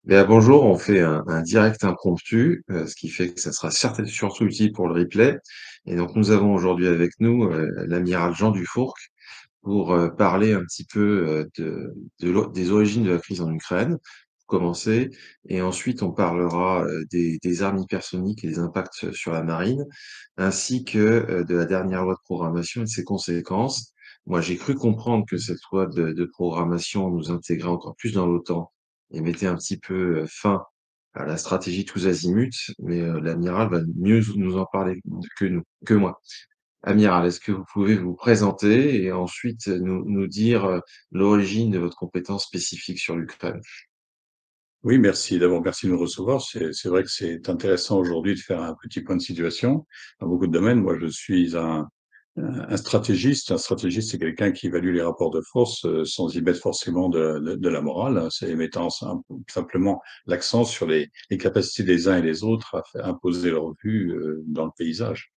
Bien, bonjour, on fait un direct impromptu, ce qui fait que ça sera surtout utile pour le replay. Et donc, nous avons aujourd'hui avec nous l'amiral Jean Dufourcq pour parler un petit peu des origines de la crise en Ukraine, pour commencer. Et ensuite, on parlera des armes hypersoniques et des impacts sur la marine, ainsi que de la dernière loi de programmation et de ses conséquences. Moi, j'ai cru comprendre que cette loi de programmation nous intégrait encore plus dans l'OTAN et mettait un petit peu fin à la stratégie tous azimuts, mais l'amiral va mieux nous en parler que moi. Amiral, est-ce que vous pouvez vous présenter et ensuite nous dire l'origine de votre compétence spécifique sur l'Ukraine? Oui, merci. D'abord, merci de me recevoir. C'est vrai que c'est intéressant aujourd'hui de faire un petit point de situation dans beaucoup de domaines. Moi, je suis un stratégiste. Un stratégiste, c'est quelqu'un qui évalue les rapports de force sans y mettre forcément de la morale, hein. C'est mettant simplement l'accent sur les capacités des uns et des autres à faire imposer leur vue dans le paysage.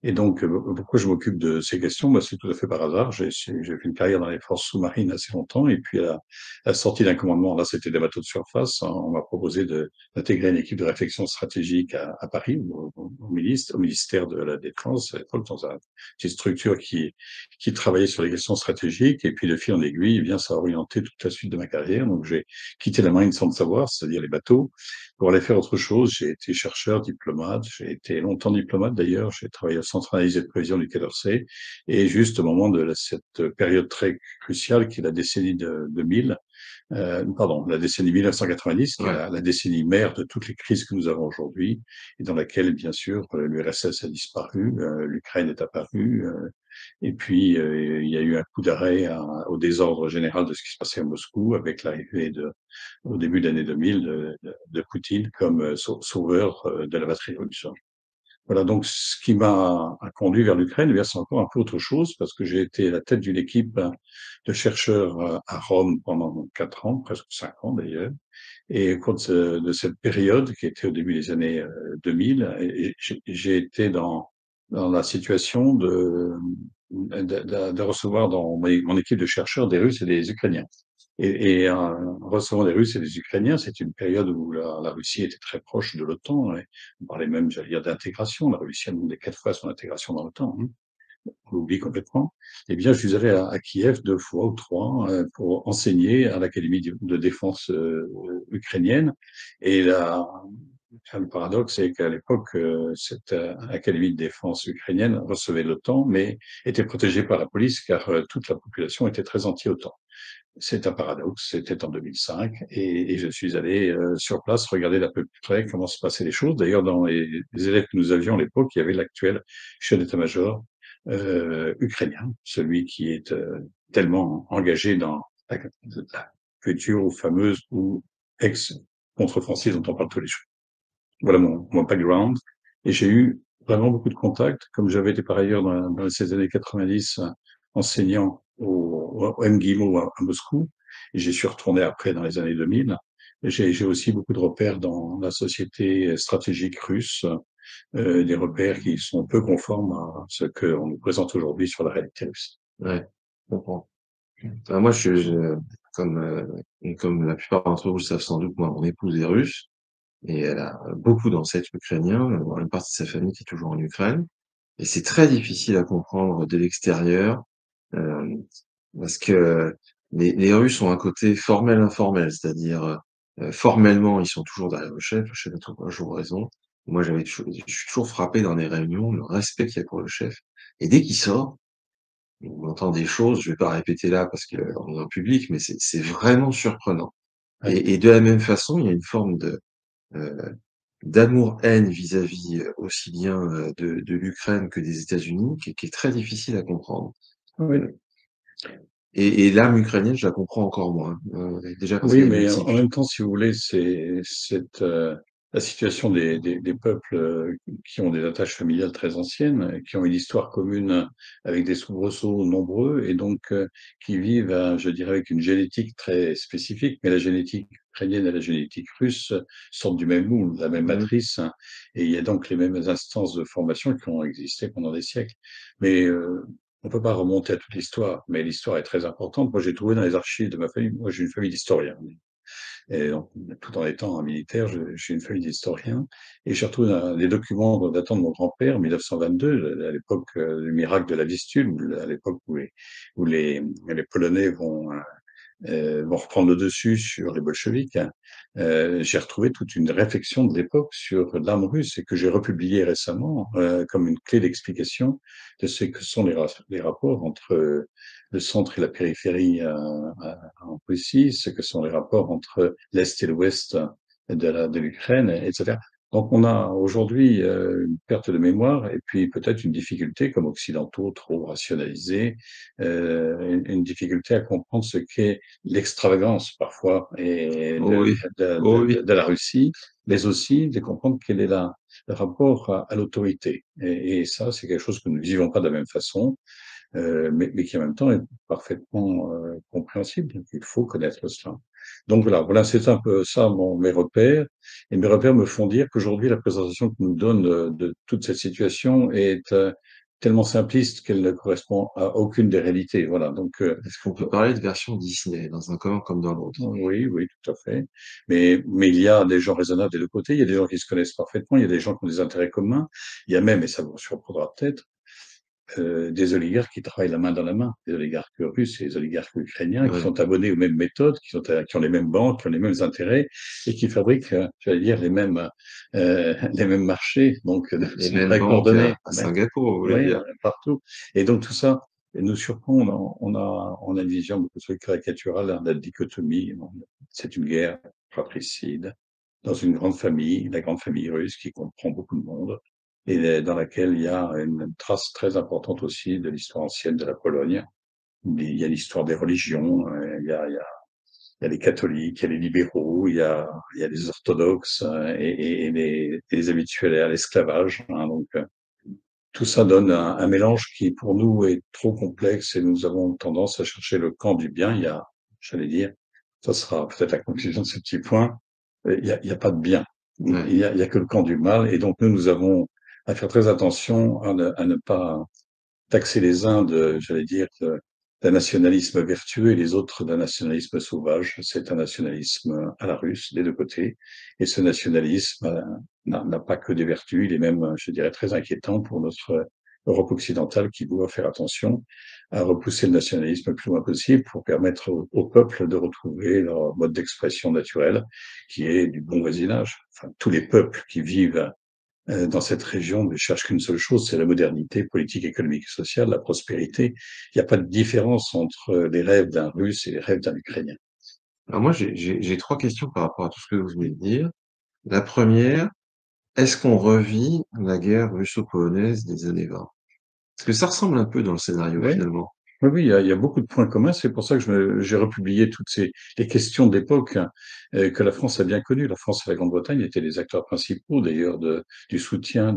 Et donc, pourquoi je m'occupe de ces questions? Bah, c'est tout à fait par hasard. J'ai fait une carrière dans les forces sous-marines assez longtemps et puis à la sortie d'un commandement, là, c'était des bateaux de surface, hein, on m'a proposé d'intégrer une équipe de réflexion stratégique à Paris, au ministère de la Défense, à l'époque, dans une petite structure qui travaillait sur les questions stratégiques. Et puis, de fil en aiguille, eh bien, ça a orienté toute la suite de ma carrière. Donc, j'ai quitté la marine sans le savoir, c'est-à-dire les bateaux, pour aller faire autre chose. J'ai été chercheur, diplomate, j'ai été longtemps diplomate d'ailleurs, j'ai travaillé au Centre d'analyse et de prévision du Quai d'Orsay, et juste au moment de cette période très cruciale qui est la décennie de 2000, pardon, la décennie 1990, qui est Ouais. la décennie mère de toutes les crises que nous avons aujourd'hui, et dans laquelle, bien sûr, l'URSS a disparu, l'Ukraine est apparue, et puis il y a eu un coup d'arrêt au désordre général de ce qui se passait à Moscou, avec l'arrivée au début de l'année 2000 de Poutine comme sauveur de la patrie russe. Voilà, donc ce qui m'a conduit vers l'Ukraine, eh bien, c'est encore un peu autre chose parce que j'ai été à la tête d'une équipe de chercheurs à Rome pendant 4 ans, presque 5 ans d'ailleurs. Et au cours de cette période, qui était au début des années 2000, et j'ai été dans la situation de recevoir dans mon équipe de chercheurs des Russes et des Ukrainiens. En recevant des Russes et des Ukrainiens, c'est une période où la Russie était très proche de l'OTAN. Et on parlait même, j'allais dire, d'intégration. La Russie a demandé 4 fois son intégration dans l'OTAN, hein. On l'oublie complètement. Eh bien, je suis allé à Kiev 2 fois ou 3 pour enseigner à l'Académie de défense ukrainienne. Et le paradoxe, c'est qu'à l'époque, cette Académie de défense ukrainienne recevait l'OTAN, mais était protégée par la police, car toute la population était très anti-OTAN. C'est un paradoxe, c'était en 2005 et je suis allé sur place regarder d'un peu plus près comment se passaient les choses. D'ailleurs, dans les élèves que nous avions à l'époque, il y avait l'actuel chef d'état-major ukrainien, celui qui est tellement engagé dans la future ou fameuse ou ex-contre-offensive dont on parle tous les jours. Voilà mon background. Et j'ai eu vraiment beaucoup de contacts, comme j'avais été par ailleurs dans ces années 90 enseignant au MGIMO à Moscou, et j'y suis retourné après dans les années 2000. Et j'ai aussi beaucoup de repères dans la société stratégique russe, des repères qui sont peu conformes à ce qu'on nous présente aujourd'hui sur la réalité russe. Ouais, je comprends. Moi, comme, comme la plupart d'entre vous le savent sans doute, moi, mon épouse est russe et elle a beaucoup d'ancêtres ukrainiens, une partie de sa famille qui est toujours en Ukraine. Et c'est très difficile à comprendre de l'extérieur, euh, parce que les Russes ont un côté formel-informel, c'est-à-dire formellement, ils sont toujours derrière le chef a toujours raison. Moi, je suis toujours frappé dans les réunions, le respect qu'il y a pour le chef. Et dès qu'il sort, on entend des choses, je vais pas répéter là parce qu'on est en public, mais c'est vraiment surprenant. Ouais. Et de la même façon, il y a une forme euh, d'amour-haine vis-à-vis aussi bien de l'Ukraine que des États-Unis, qui est très difficile à comprendre. Oui. Euh, et l'âme ukrainienne, je la comprends encore moins, déjà parce Oui, qu'elle est mais en multiple. même temps, si vous voulez, la situation des peuples qui ont des attaches familiales très anciennes, qui ont une histoire commune avec des soubresauts nombreux et donc qui vivent, je dirais, avec une génétique très spécifique. Mais la génétique ukrainienne et la génétique russe sortent du même moule, de la même Mmh. matrice, hein, et il y a donc les mêmes instances de formation qui ont existé pendant des siècles. Mais on peut pas remonter à toute l'histoire, mais l'histoire est très importante. Moi, j'ai trouvé dans les archives de ma famille, moi j'ai une famille d'historiens, Et donc, tout en étant un militaire, j'ai une famille d'historiens et j'ai retrouvé des documents datant de mon grand-père, 1922, à l'époque du miracle de la Vistule, à l'époque où les Polonais vont reprendre le dessus sur les bolcheviks. J'ai retrouvé toute une réflexion de l'époque sur l'arme russe et que j'ai republié récemment comme une clé d'explication de ce que sont les rapports entre le centre et la périphérie en Russie, ce que sont les rapports entre l'Est et l'Ouest de l'Ukraine, etc. Donc on a aujourd'hui une perte de mémoire et puis peut-être une difficulté comme occidentaux trop rationalisés, une difficulté à comprendre ce qu'est l'extravagance parfois et Oh oui, oh oui. de la Russie, mais aussi de comprendre quel est le rapport à l'autorité. Et ça, c'est quelque chose que nous ne vivons pas de la même façon, mais qui en même temps est parfaitement compréhensible. Donc, il faut connaître cela. Donc voilà, c'est un peu ça mes repères. Et mes repères me font dire qu'aujourd'hui, la présentation que nous donne de toute cette situation est tellement simpliste qu'elle ne correspond à aucune des réalités. Voilà. Donc Est-ce qu'on peut parler de version Disney, dans un camp comme dans l'autre? oui, oui, tout à fait. Mais il y a des gens raisonnables des deux côtés. Il y a des gens qui se connaissent parfaitement. Il y a des gens qui ont des intérêts communs. Il y a même, et ça vous surprendra peut-être, des oligarques qui travaillent la main dans la main, des oligarques russes et des oligarques ukrainiens qui Ouais. sont abonnés aux mêmes méthodes, qui ont les mêmes banques, qui ont les mêmes intérêts et qui fabriquent, j'allais dire, les mêmes marchés, donc de Les façon mêmes très banques coordonnée. à Mais, Singapour, vous voulez oui, dire? partout. Et donc tout ça nous surprend. On a une vision beaucoup trop caricaturale de la dichotomie. Bon, c'est une guerre fratricide dans une grande famille, la grande famille russe qui comprend beaucoup de monde et dans laquelle il y a une trace très importante aussi de l'histoire ancienne de la Pologne. Il y a l'histoire des religions, il y a les catholiques, il y a les libéraux, il y a les orthodoxes et les habitués à l'esclavage. Hein, donc tout ça donne un mélange qui pour nous est trop complexe et nous avons tendance à chercher le camp du bien. J'allais dire, ça sera peut-être la conclusion de ce petit point, il y a pas de bien. Ouais. Il y a que le camp du mal. Et donc, nous avons à faire très attention à ne pas taxer les uns j'allais dire, d'un nationalisme vertueux et les autres d'un nationalisme sauvage. C'est un nationalisme à la russe, des deux côtés. Et ce nationalisme n'a pas que des vertus, il est même, je dirais, très inquiétant pour notre Europe occidentale qui doit faire attention à repousser le nationalisme le plus loin possible pour permettre au peuple de retrouver leur mode d'expression naturel, qui est du bon voisinage. Enfin, tous les peuples qui vivent dans cette région ne cherche qu'une seule chose, c'est la modernité politique, économique et sociale, la prospérité. Il n'y a pas de différence entre les rêves d'un Russe et les rêves d'un Ukrainien. Alors moi, j'ai 3 questions par rapport à tout ce que vous venez de dire. La première, est-ce qu'on revit la guerre russo-polonaise des années 20? Parce que ça ressemble un peu dans le scénario, Oui, finalement. oui, oui, il y a beaucoup de points communs. C'est pour ça que j'ai republié toutes les questions d'époque que la France a bien connues. La France et la Grande-Bretagne étaient les acteurs principaux, d'ailleurs, du soutien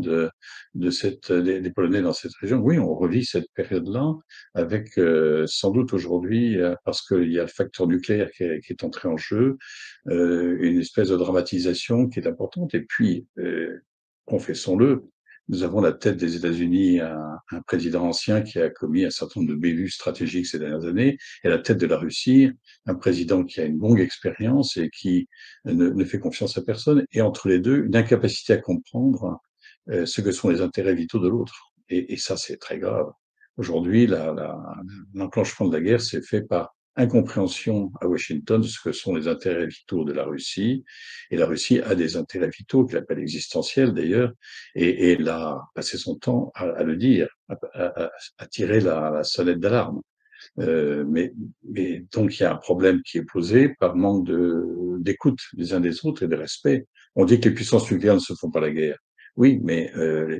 des Polonais dans cette région. Oui, on revit cette période-là avec sans doute aujourd'hui, parce qu'il y a le facteur nucléaire qui est entré en jeu, une espèce de dramatisation qui est importante. Et puis, confessons-le, nous avons la tête des États-Unis, un président ancien qui a commis un certain nombre de bévues stratégiques ces dernières années, et à la tête de la Russie, un président qui a une longue expérience et qui ne fait confiance à personne, et entre les deux, une incapacité à comprendre ce que sont les intérêts vitaux de l'autre. Et ça, c'est très grave. Aujourd'hui, l'enclenchement de la guerre s'est fait par incompréhension à Washington de ce que sont les intérêts vitaux de la Russie. Et la Russie a des intérêts vitaux, qu'il appelle existentiels d'ailleurs, et elle a passé son temps à le dire, à tirer la sonnette d'alarme. Mais donc il y a un problème qui est posé par manque d'écoute des uns des autres et de respect. On dit que les puissances nucléaires ne se font pas la guerre. Oui, mais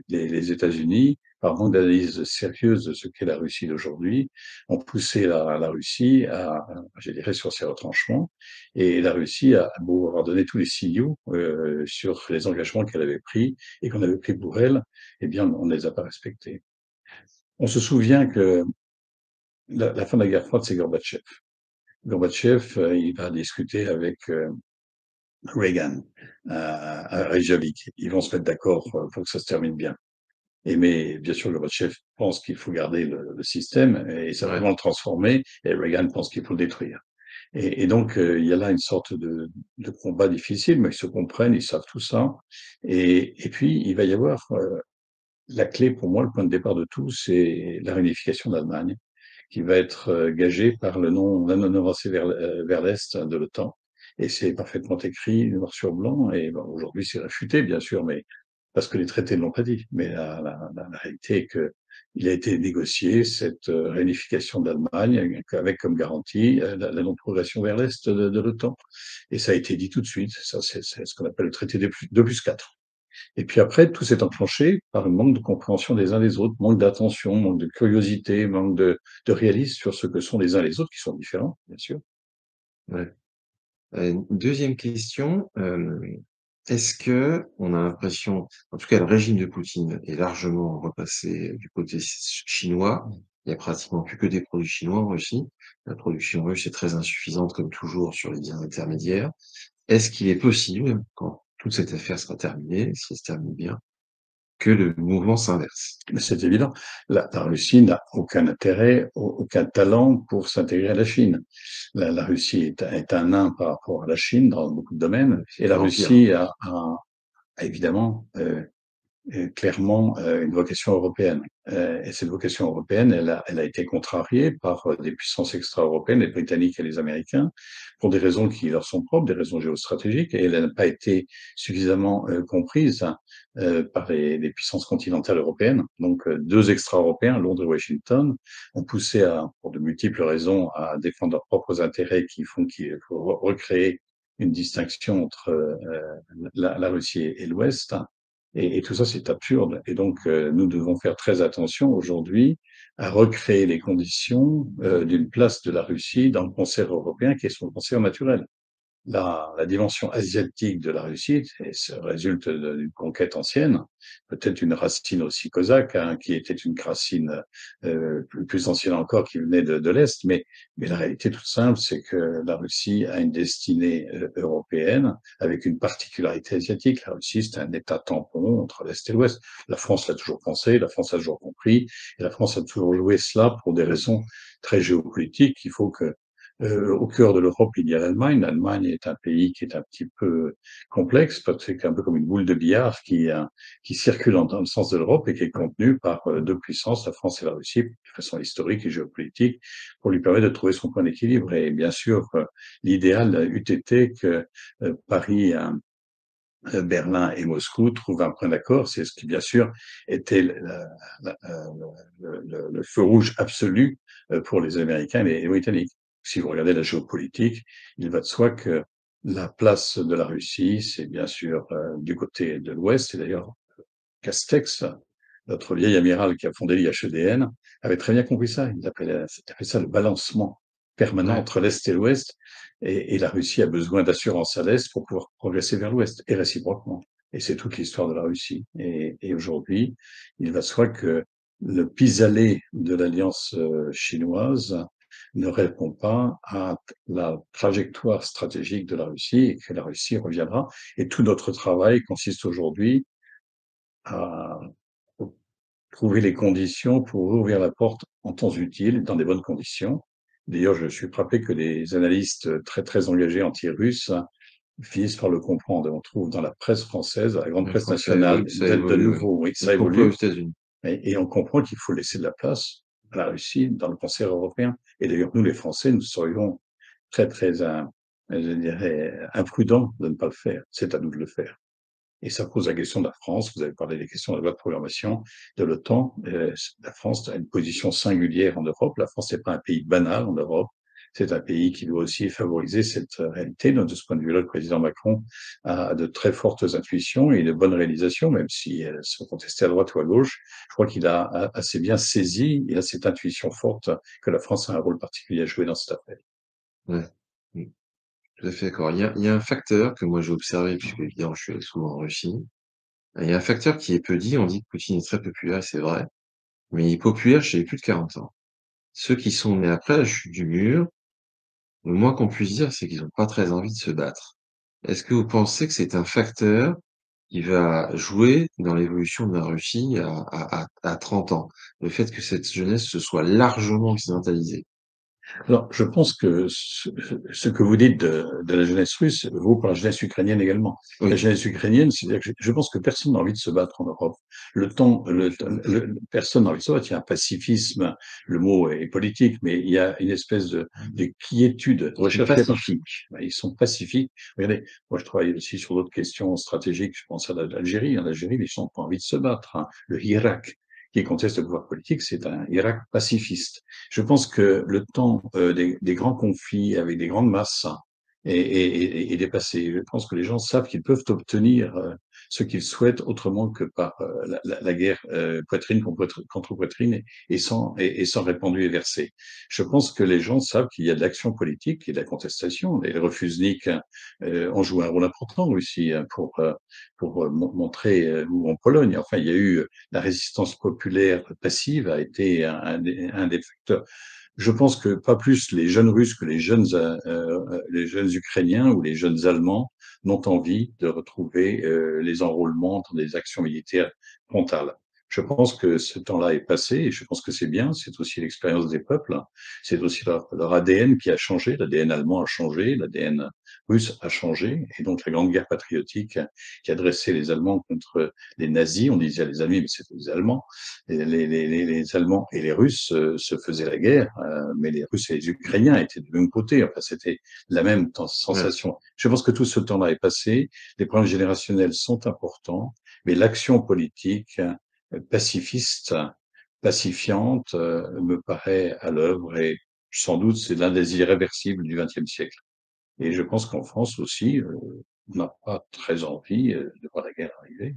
les États-Unis, par manque d'analyse sérieuse de ce qu'est la Russie d'aujourd'hui, ont poussé la Russie je dirais, sur ses retranchements. Et la Russie a beau avoir donné tous les signaux sur les engagements qu'elle avait pris et qu'on avait pris pour elle, eh bien, on ne les a pas respectés. On se souvient que la fin de la guerre froide, c'est Gorbatchev. Gorbatchev, il va discuter avec Reagan à Reykjavik. Ils vont se mettre d'accord pour que ça se termine bien. Mais bien sûr, Gorbatchev pense qu'il faut garder le système et Ouais. simplement le transformer, et Reagan pense qu'il faut le détruire. Et donc, il y a là une sorte de combat difficile, mais ils se comprennent, ils savent tout ça. Et puis, il va y avoir, la clé pour moi, le point de départ de tout, c'est la réunification d'Allemagne, qui va être gagée par la non-avancée vers l'Est de l'OTAN. Et c'est parfaitement écrit, noir sur blanc. Et bon, aujourd'hui, c'est réfuté, bien sûr, mais parce que les traités ne l'ont pas dit. Mais la réalité est que il a été négocié cette réunification d'Allemagne avec comme garantie la non-progression vers l'Est de l'OTAN. Et ça a été dit tout de suite. Ça, c'est ce qu'on appelle le traité 2+4. Et puis après, tout s'est enclenché par un manque de compréhension des uns des autres, manque d'attention, manque de curiosité, manque de réalisme sur ce que sont les uns les autres, qui sont différents, bien sûr. Ouais. 2e question, est-ce qu'on a l'impression, en tout cas le régime de Poutine est largement repassé du côté chinois. Il y a pratiquement plus que des produits chinois en Russie. La production russe est très insuffisante comme toujours sur les biens intermédiaires. Est-ce qu'il est possible, quand toute cette affaire sera terminée, si elle se termine bien, que le mouvement s'inverse? Mais c'est évident. La Russie n'a aucun intérêt, aucun talent pour s'intégrer à la Chine. La Russie est un nain par rapport à la Chine dans beaucoup de domaines. Et C'est la un empire. Russie a évidemment clairement une vocation européenne. Et cette vocation européenne, elle a été contrariée par des puissances extra-européennes, les Britanniques et les Américains, pour des raisons qui leur sont propres, des raisons géostratégiques, et elle n'a pas été suffisamment comprise par les puissances continentales européennes. Donc, deux extra-européens, Londres et Washington, ont poussé pour de multiples raisons à défendre leurs propres intérêts qui font qu'il faut recréer une distinction entre la Russie et l'Ouest. Et tout ça, c'est absurde. Et donc, nous devons faire très attention aujourd'hui à recréer les conditions d'une place de la Russie dans le concert européen qui est son concert naturel. La dimension asiatique de la Russie, et ça résulte d'une conquête ancienne, peut-être une racine aussi cosaque, hein, qui était une racine plus ancienne encore qui venait de l'Est, mais la réalité toute simple, c'est que la Russie a une destinée européenne avec une particularité asiatique. La Russie, c'est un État tampon entre l'Est et l'Ouest. La France l'a toujours pensé, la France l'a toujours compris, et la France a toujours joué cela pour des raisons très géopolitiques. Il faut que au cœur de l'Europe, il y a l'Allemagne. L'Allemagne est un pays qui est un petit peu complexe, parce que c'est un peu comme une boule de billard qui circule dans le sens de l'Europe et qui est contenue par deux puissances, la France et la Russie, de façon historique et géopolitique, pour lui permettre de trouver son point d'équilibre. Et bien sûr, l'idéal eût été que Paris, Berlin et Moscou trouvent un point d'accord. C'est ce qui, bien sûr, était le feu rouge absolu pour les Américains et les Britanniques. Si vous regardez la géopolitique, il va de soi que la place de la Russie, c'est bien sûr du côté de l'Ouest. Et d'ailleurs, Castex, notre vieil amiral qui a fondé l'IHEDN, avait très bien compris ça. Il appelait ça le balancement permanent Ouais. entre l'Est et l'Ouest. Et la Russie a besoin d'assurance à l'Est pour pouvoir progresser vers l'Ouest, et réciproquement. Et c'est toute l'histoire de la Russie. Et aujourd'hui, il va de soi que le pis-aller de l'alliance chinoise ne répond pas à la trajectoire stratégique de la Russie et que la Russie reviendra. Et tout notre travail consiste aujourd'hui à trouver les conditions pour ouvrir la porte en temps utile, dans des bonnes conditions. D'ailleurs, je suis frappé que des analystes très, très engagés anti-russes finissent par le comprendre. On trouve dans la presse française, la grande Je presse crois que ça nationale, ça de évolue, ouais. nouveau, oui, Y ça compris aux évolue, États-Unis. et on comprend qu'il faut laisser de la place à la Russie dans le concert européen. Et d'ailleurs, nous, les Français, nous serions très, très, je dirais, imprudents de ne pas le faire. C'est à nous de le faire. Et ça pose la question de la France. Vous avez parlé des questions de la loi de programmation de l'OTAN. La France a une position singulière en Europe. La France n'est pas un pays banal en Europe. C'est un pays qui doit aussi favoriser cette réalité. Donc, de ce point de vue-là, le président Macron a de très fortes intuitions et de bonnes réalisations, même si elles sont contestées à droite ou à gauche. Je crois qu'il a assez bien saisi, il a cette intuition forte que la France a un rôle particulier à jouer dans cette affaire. Ouais. Mmh. Tout à fait d'accord. Il y a un facteur que moi j'ai observé, puisque évidemment je suis allé souvent en Russie. Il y a un facteur qui est peu dit. On dit que Poutine est très populaire et c'est vrai, mais il est populaire chez les plus de 40 ans. Ceux qui sont nés après la chute du mur, le moins qu'on puisse dire, c'est qu'ils ont pas très envie de se battre. Est-ce que vous pensez que c'est un facteur qui va jouer dans l'évolution de la Russie à 30 ans? Le fait que cette jeunesse se soit largement occidentalisée? Alors, je pense que ce que vous dites de la jeunesse russe vaut pour la jeunesse ukrainienne également. La Oui. jeunesse ukrainienne, c'est-à-dire que je pense que personne n'a envie de se battre en Europe. Personne n'a envie de se battre. Il y a un pacifisme, le mot est politique, mais il y a une espèce de quiétude pacifique. Ils sont pacifiques. Regardez, moi je travaille aussi sur d'autres questions stratégiques. Je pense à l'Algérie. En Algérie, les gens n'ont pas envie de se battre, hein. Le Irak, qui conteste le pouvoir politique, c'est un Irak pacifiste. Je pense que le temps des grands conflits avec des grandes masses est dépassé. Je pense que les gens savent qu'ils peuvent obtenir ce qu'ils souhaitent autrement que par la guerre poitrine contre poitrine et sans répandu et versé. Je pense que les gens savent qu'il y a de l'action politique et de la contestation. Les refusniks ont joué un rôle important aussi pour montrer, ou en Pologne, enfin, il y a eu la résistance populaire passive a été un des facteurs. Je pense que pas plus les jeunes Russes que les jeunes Ukrainiens ou les jeunes Allemands n'ont envie de retrouver les enrôlements dans des actions militaires frontales. Je pense que ce temps-là est passé et je pense que c'est bien. C'est aussi l'expérience des peuples. C'est aussi leur ADN qui a changé. L'ADN allemand a changé, l'ADN russe a changé. Et donc la Grande Guerre patriotique qui a dressé les Allemands contre les nazis, on disait les Allemands, mais c'était les Allemands, les Allemands et les Russes se faisaient la guerre, mais les Russes et les Ukrainiens étaient du même côté. Enfin, c'était la même Ouais. sensation. Je pense que tout ce temps-là est passé. Les problèmes générationnels sont importants, mais l'action politique pacifiste, pacifiante, me paraît à l'œuvre et sans doute c'est l'un des irréversibles du XXe siècle. Et je pense qu'en France aussi, on n'a pas très envie de voir la guerre arriver.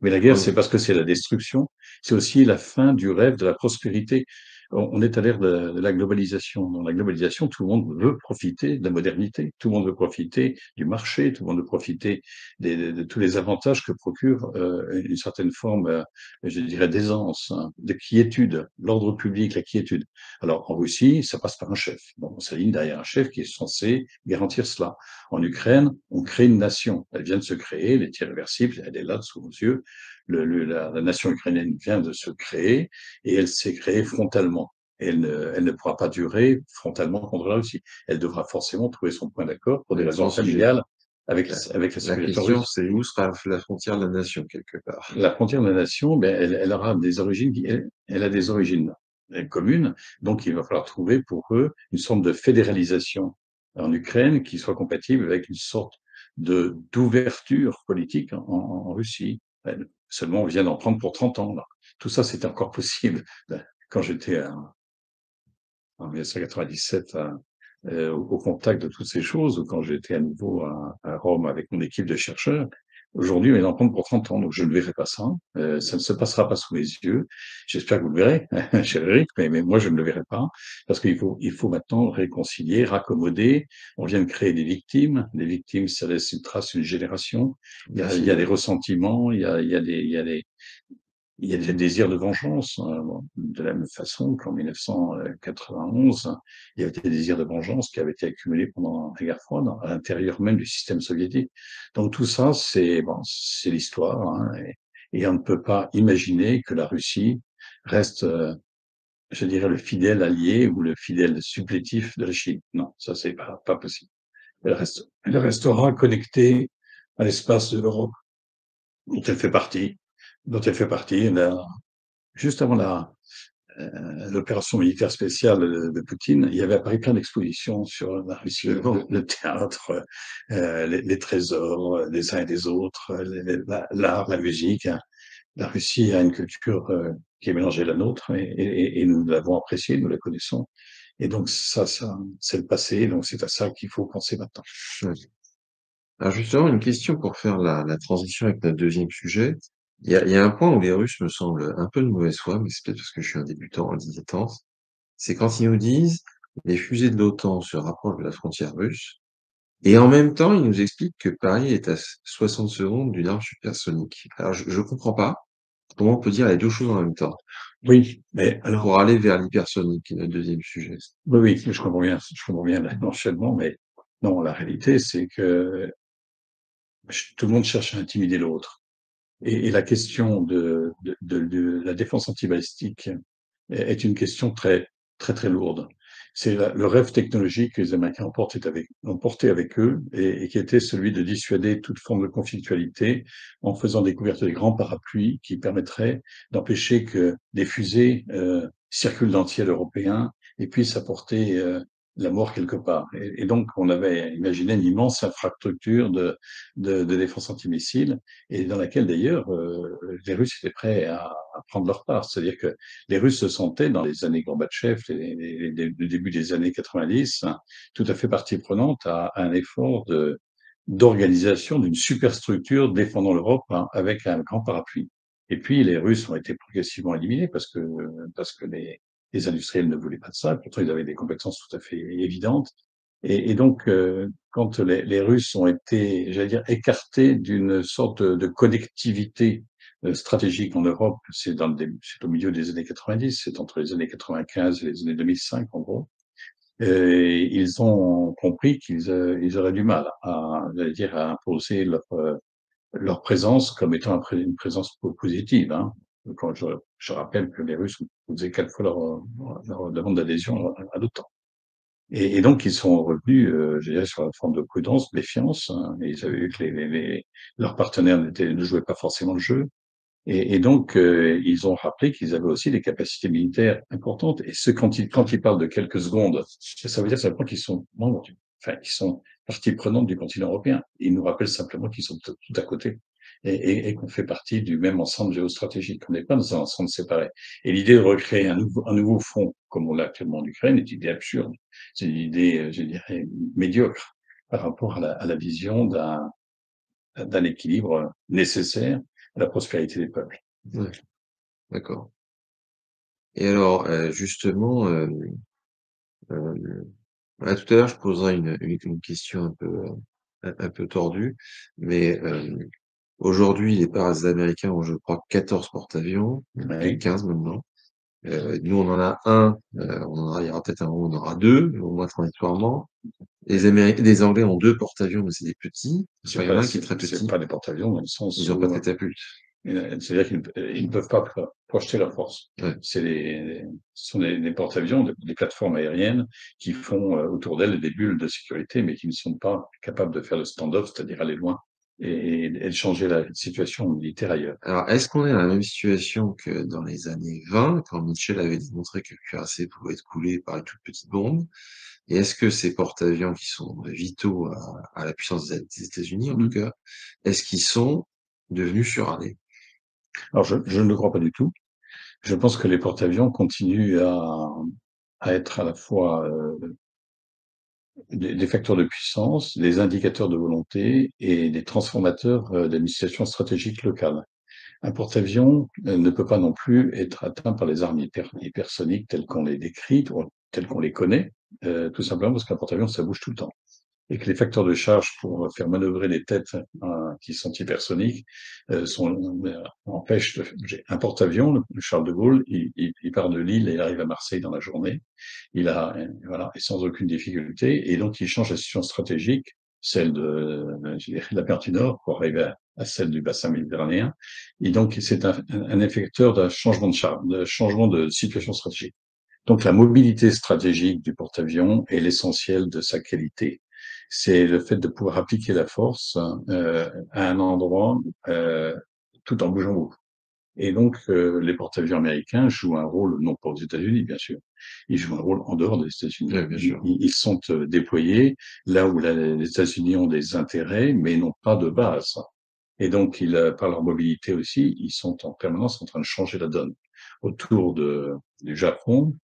Mais la guerre, c'est Oui. parce que c'est la destruction, c'est aussi la fin du rêve de la prospérité. On est à l'ère de la globalisation. Dans la globalisation, tout le monde veut profiter de la modernité, tout le monde veut profiter du marché, tout le monde veut profiter de tous les avantages que procure une certaine forme, je dirais, d'aisance, hein, de quiétude, l'ordre public, la quiétude. Alors en Russie, ça passe par un chef. Bon, on s'aligne derrière un chef qui est censé garantir cela. En Ukraine, on crée une nation. Elle vient de se créer, elle est irréversible, elle est là sous vos yeux. La nation ukrainienne vient de se créer et elle s'est créée frontalement. Elle ne pourra pas durer frontalement contre la Russie. Elle devra forcément trouver son point d'accord pour des Ouais, raisons ensuite, familiales la, avec la la civilisation question, russe. c'est où sera la frontière de la nation, quelque part. La frontière de la nation, ben, elle aura des origines, elle a des origines communes, donc il va falloir trouver pour eux une sorte de fédéralisation en Ukraine qui soit compatible avec une sorte de d'ouverture politique en Russie. Seulement, on vient d'en prendre pour 30 ans. Là. Tout ça, c'était encore possible quand j'étais en 1997 au contact de toutes ces choses, ou quand j'étais à nouveau à Rome avec mon équipe de chercheurs. Aujourd'hui, on est en prendre pour 30 ans, donc je ne verrai pas ça. Ça ne se passera pas sous mes yeux. J'espère que vous le verrez, cher Eric, mais moi, je ne le verrai pas, parce il faut maintenant réconcilier, raccommoder. On vient de créer des victimes. Les victimes, ça laisse une trace, une génération. Il y a des Effectivement. ressentiments, il y a des désirs de vengeance, bon, de la même façon qu'en 1991, il y avait des désirs de vengeance qui avaient été accumulés pendant la guerre froide à l'intérieur même du système soviétique. Donc tout ça, c'est bon, c'est l'histoire, hein, et on ne peut pas imaginer que la Russie reste, je dirais, le fidèle allié ou le fidèle supplétif de la Chine. Non, ça c'est pas possible. Elle restera connectée à l'espace de l'Europe dont elle fait partie, dont elle fait partie. Juste avant l'opération militaire spéciale de Poutine, il y avait à Paris plein d'expositions sur la Russie, Absolument. le théâtre, les trésors des uns et des autres, l'art, la musique, hein. La Russie a une culture qui est mélangée à la nôtre et nous l'avons appréciée, nous la connaissons. Et donc ça c'est le passé, donc c'est à ça qu'il faut penser maintenant. Ouais. Alors justement, une question pour faire la transition avec notre deuxième sujet. Il y a un point où les Russes me semblent un peu de mauvaise foi, mais c'est peut-être parce que je suis un débutant, un dilettante. C'est quand ils nous disent les fusées de l'OTAN se rapprochent de la frontière russe, et en même temps, ils nous expliquent que Paris est à 60 secondes d'une arme supersonique. Alors je comprends pas comment on peut dire les deux choses en même temps Oui, mais alors, pour aller vers l'hypersonique, qui est notre deuxième sujet. oui, oui, je comprends bien l'enchaînement, mais non, la réalité, c'est que tout le monde cherche à intimider l'autre. Et la question de la défense antibalistique est une question très, très, très lourde. C'est le rêve technologique que les Américains ont porté avec eux et qui était celui de dissuader toute forme de conflictualité en faisant découverte des grands parapluies qui permettraient d'empêcher que des fusées circulent dans le ciel européen et puissent apporter la mort quelque part. Et donc, on avait imaginé une immense infrastructure de défense antimissile et dans laquelle d'ailleurs les Russes étaient prêts à prendre leur part. C'est-à-dire que les Russes se sentaient, dans les années Gorbatchev, le début des années 90, hein, tout à fait partie prenante à un effort d'organisation d'une superstructure défendant l'Europe hein, avec un grand parapluie. Et puis les Russes ont été progressivement éliminés parce que les industriels ne voulaient pas de ça. Pourtant, ils avaient des compétences tout à fait évidentes. Et donc, quand les Russes ont été, j'allais dire, écartés d'une sorte de connectivité stratégique en Europe, c'est au milieu des années 90, c'est entre les années 95 et les années 2005 en gros. Et ils ont compris ils auraient du mal à, j'allais dire, à imposer leur présence comme étant une présence positive. Hein. Quand je rappelle que les Russes ont posé 4 fois leur demande d'adhésion à l'OTAN. Et donc, ils sont revenus, je dirais, sur la forme de prudence, méfiance. Hein, et ils avaient vu que leurs partenaires ne jouaient pas forcément le jeu. Et donc, ils ont rappelé qu'ils avaient aussi des capacités militaires importantes. Et quand ils parlent de quelques secondes, ça veut dire simplement qu'ils sont membres enfin, qu'ils sont partie prenante du continent européen. Ils nous rappellent simplement qu'ils sont tout à côté et qu'on fait partie du même ensemble géostratégique. On n'est pas dans un ensemble séparé. Et l'idée de recréer un nouveau front, comme on l'a actuellement en Ukraine, est une idée absurde. C'est une idée, je dirais, médiocre par rapport à la vision d'un équilibre nécessaire à la prospérité des peuples. Ouais, d'accord. Et alors, justement, tout à l'heure, je poserai une question un peu tordue, mais aujourd'hui, les parts américains ont, je crois, 14 porte-avions, plus de Oui, 15 maintenant. Nous, on en a un, il y aura peut-être un moment, on en aura deux, au moins transitoirement. Les Anglais ont deux porte-avions, mais c'est des petits. Enfin, il y en a un qui est très c'est petit. pas des porte-avions dans le sens Ils n'ont pas de où catapulte. c'est-à-dire qu'ils ne peuvent pas projeter leur force. Ouais. Ce sont des porte-avions, des plateformes aériennes qui font autour d'elles des bulles de sécurité, mais qui ne sont pas capables de faire le stand-off, c'est-à-dire aller loin et de changer la situation militaire ailleurs. Alors, est-ce qu'on est dans la même situation que dans les années 20, quand Mitchell avait démontré que le cuirassé pouvait être coulé par une toute petite bombe? Et est-ce que ces porte-avions qui sont vitaux à la puissance des États-Unis, en tout Mhm. cas, est-ce qu'ils sont devenus surarmés? Alors, je ne le crois pas du tout. Je pense que les porte-avions continuent à être à la fois des facteurs de puissance, des indicateurs de volonté et des transformateurs d'administration stratégique locale. Un porte-avions ne peut pas non plus être atteint par les armes hypersoniques telles qu'on les décrit, ou telles qu'on les connaît, tout simplement parce qu'un porte-avions, ça bouge tout le temps. Et que les facteurs de charge pour faire manœuvrer les têtes qui sont hypersoniques empêchent j'ai un porte-avions, le Charles de Gaulle, il part de Lille et il arrive à Marseille dans la journée. Voilà, et sans aucune difficulté. Et donc, il change la situation stratégique, celle je dirais, de la mer du Nord pour arriver à celle du bassin méditerranéen. Et donc, c'est un effecteur d'un changement de charge, de changement de situation stratégique. Donc, la mobilité stratégique du porte-avions est l'essentiel de sa qualité. C'est le fait de pouvoir appliquer la force à un endroit tout en bougeant beaucoup. Et donc, les porte-avions américains jouent un rôle, non pas aux États-Unis, bien sûr, ils jouent un rôle en dehors des États-Unis. Oui, bien sûr. Ils sont déployés là où les États-Unis ont des intérêts, mais n'ont pas de base. Et donc, par leur mobilité aussi, ils sont en permanence en train de changer la donne. Autour du Japon,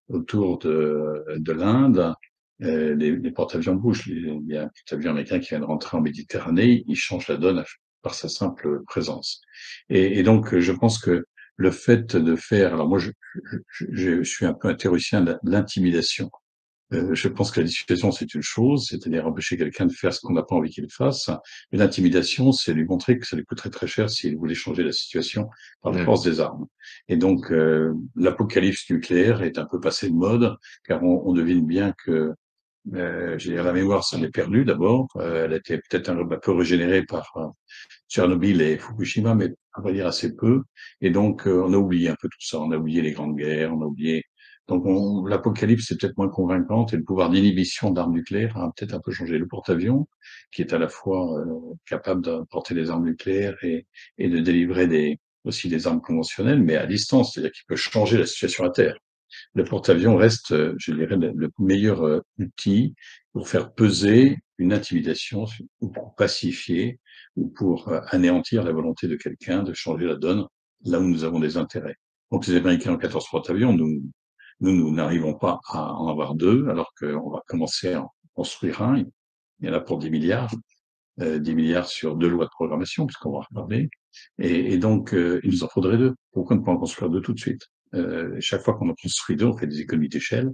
autour de l'Inde, les porte-avions bougent. Il y a un porte-avions américain qui vient de rentrer en Méditerranée, il change la donne par sa simple présence. Et donc, je pense que le fait de faire, alors moi, je suis un peu un théoricien de l'intimidation. Je pense que la dissuasion, c'est une chose, c'est-à-dire empêcher quelqu'un de faire ce qu'on n'a pas envie qu'il fasse. Mais l'intimidation, c'est lui montrer que ça lui coûterait très cher s'il voulait changer la situation par la Ouais. force des armes. Et donc, l'apocalypse nucléaire est un peu passé de mode, car on devine bien que je veux dire, la mémoire s'en est perdue d'abord. Elle a été peut-être un peu régénérée par Tchernobyl et Fukushima, mais on va dire assez peu. Et donc, on a oublié un peu tout ça. On a oublié les grandes guerres, on a oublié Donc l'apocalypse est peut-être moins convaincante et le pouvoir d'inhibition d'armes nucléaires a peut-être un peu changé. Le porte-avions, qui est à la fois capable de porter des armes nucléaires et de délivrer aussi des armes conventionnelles, mais à distance, c'est-à-dire qu'il peut changer la situation à terre. Le porte-avions reste, je dirais, le meilleur outil pour faire peser une intimidation ou pour pacifier ou pour anéantir la volonté de quelqu'un de changer la donne là où nous avons des intérêts. Donc les Américains ont 14 porte-avions, nous n'arrivons pas à en avoir deux, alors qu'on va commencer à en construire un. Il y en a pour 10 milliards, 10 milliards sur 2 lois de programmation, puisqu'on va en reparler. Et donc, il nous en faudrait deux. Pourquoi ne pas en construire deux tout de suite? Chaque fois qu'on en construit deux, on fait des économies d'échelle.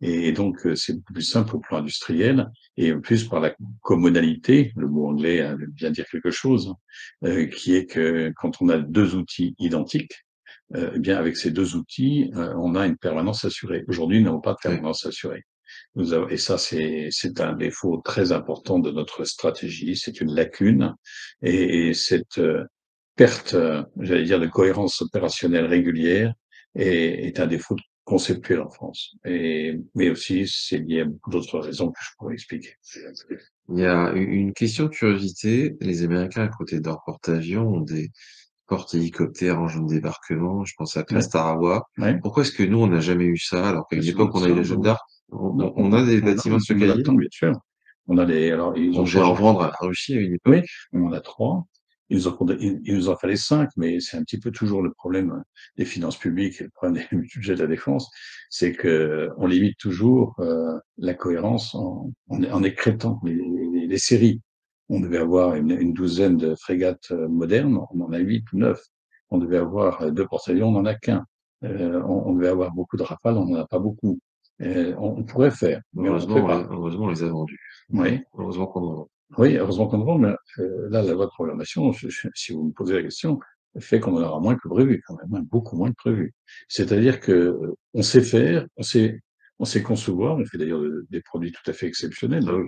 Et donc, c'est beaucoup plus simple au plan industriel. Et en plus, par la commodalité, le mot anglais veut bien dire quelque chose, qui est que quand on a deux outils identiques, eh bien, avec ces deux outils, on a une permanence assurée. Aujourd'hui, nous n'avons pas de Ouais. permanence assurée. Et ça, c'est un défaut très important de notre stratégie, c'est une lacune, et cette perte, j'allais dire, de cohérence opérationnelle régulière est un défaut conceptuel en France. Mais aussi, c'est lié à beaucoup d'autres raisons que je pourrais expliquer. Il y a une question de curiosité. Les Américains, à côté de leur porte-avions, ont des porte-hélicoptères engins de débarquement. Je pense à Ouais, classe Tarawa. ouais. Pourquoi est-ce que nous, on n'a jamais eu ça, alors qu'à Bien une sûr, on époque, a on a ça. eu la Jeanne d'Arc? On a des On bâtiments de ce a calibre? l'attend, bien sûr. Alors, ils On ont devait en changé. vendre à la Russie à une époque. Oui, on en a 3. Il nous en fallait 5, mais c'est un petit peu toujours le problème des finances publiques et le problème du budget de la défense, c'est que on limite toujours la cohérence en écrêtant les séries. On devait avoir une douzaine de frégates modernes, on en a 8 ou 9. On devait avoir 2 porte-avions, on n'en a qu'un. On devait avoir beaucoup de Rafales, on n'en a pas beaucoup. On pourrait faire, mais on ne fait pas. Heureusement, on les a vendus. Oui. Heureusement qu'on en vend. Oui, heureusement qu'on demande, mais là, la loi de programmation, si vous me posez la question, fait qu'on en aura moins que prévu, quand même, hein, beaucoup moins que prévu. C'est-à-dire que on sait faire, on sait concevoir, on fait d'ailleurs des produits tout à fait exceptionnels, là,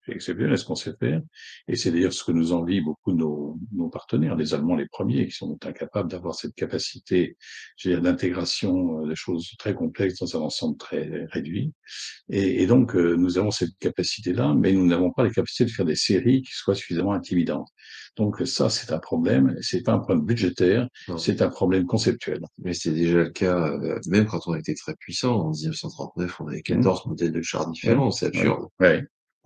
c'est exceptionnel ce qu'on sait faire, et c'est d'ailleurs ce que nous envient beaucoup nos partenaires, les Allemands les premiers, qui sont incapables d'avoir cette capacité, je veux dire, d'intégration de choses très complexes dans un ensemble très réduit. Et donc, nous avons cette capacité-là, mais nous n'avons pas la capacité de faire des séries qui soient suffisamment intimidantes. Donc ça, c'est un problème. C'est pas un problème budgétaire, Non. c'est un problème conceptuel. Mais c'était déjà le cas, même quand on était très puissant. En 1939, on avait Mmh. 14 modèles de chars Oui, différents, c'est oui, absurde. oui.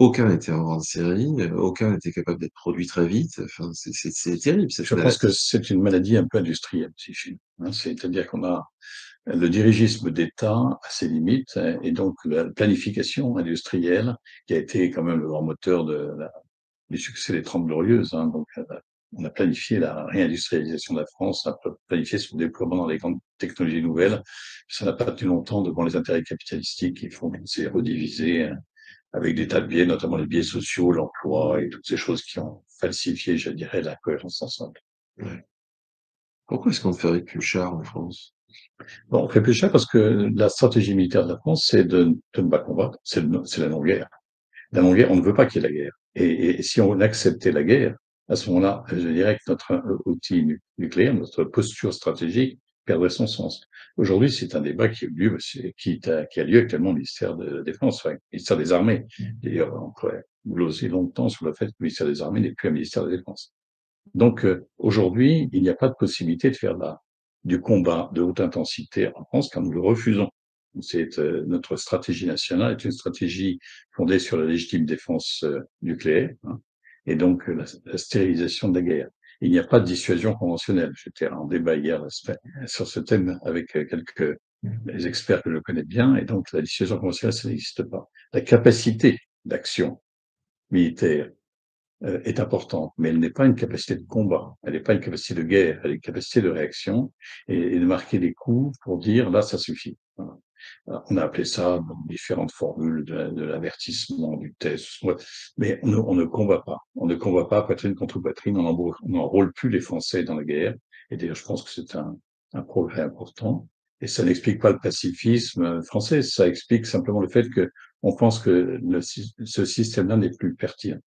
Aucun n'était en grande série, aucun n'était capable d'être produit très vite. Enfin, c'est terrible cette Je pense que maladie. c'est une maladie un peu industrielle, si je puis, hein. C'est-à-dire qu'on a le dirigisme d'État a ses limites, et donc la planification industrielle, qui a été quand même le grand moteur du succès des Trente Glorieuses, hein. Donc, on a planifié la réindustrialisation de la France, on a planifié son déploiement dans les grandes technologies nouvelles. Ça n'a pas tenu longtemps devant les intérêts capitalistiques qui font qu'on s'est redivisé avec des tas de biais, notamment les biais sociaux, l'emploi et toutes ces choses qui ont falsifié, je dirais, la cohérence ensemble. Ouais. Pourquoi est-ce qu'on ne ferait plus le char en France? Bon, on fait plus cher parce que la stratégie militaire de la France, c'est de ne pas combattre, c'est la non-guerre. La non-guerre, on ne veut pas qu'il y ait la guerre. Et si on acceptait la guerre, à ce moment-là, je dirais que notre outil nucléaire, notre posture stratégique perdrait son sens. Aujourd'hui, c'est un débat qui a lieu, qui a lieu actuellement au ministère de la Défense, enfin, au ministère des Armées. D'ailleurs, on pourrait gloser longtemps sur le fait que le ministère des Armées n'est plus un ministère de la Défense. Donc, aujourd'hui, il n'y a pas de possibilité de faire du combat de haute intensité en France, car nous le refusons. Notre stratégie nationale est une stratégie fondée sur la légitime défense nucléaire, hein, et donc la stérilisation de la guerre. Il n'y a pas de dissuasion conventionnelle. J'étais en débat hier sur ce thème avec quelques des experts que je connais bien, et donc la dissuasion conventionnelle, ça n'existe pas. La capacité d'action militaire est importante, mais elle n'est pas une capacité de combat, elle n'est pas une capacité de guerre, elle est une capacité de réaction et de marquer des coups pour dire là, ça suffit. Voilà. Alors, on a appelé ça dans différentes formules de l'avertissement, du test, ouais. Mais on ne combat pas. On ne combat pas poitrine contre poitrine, on n'enrôle plus les Français dans la guerre. Et d'ailleurs, je pense que c'est un progrès important. Et ça n'explique pas le pacifisme français, ça explique simplement le fait que on pense que ce système-là n'est plus pertinent.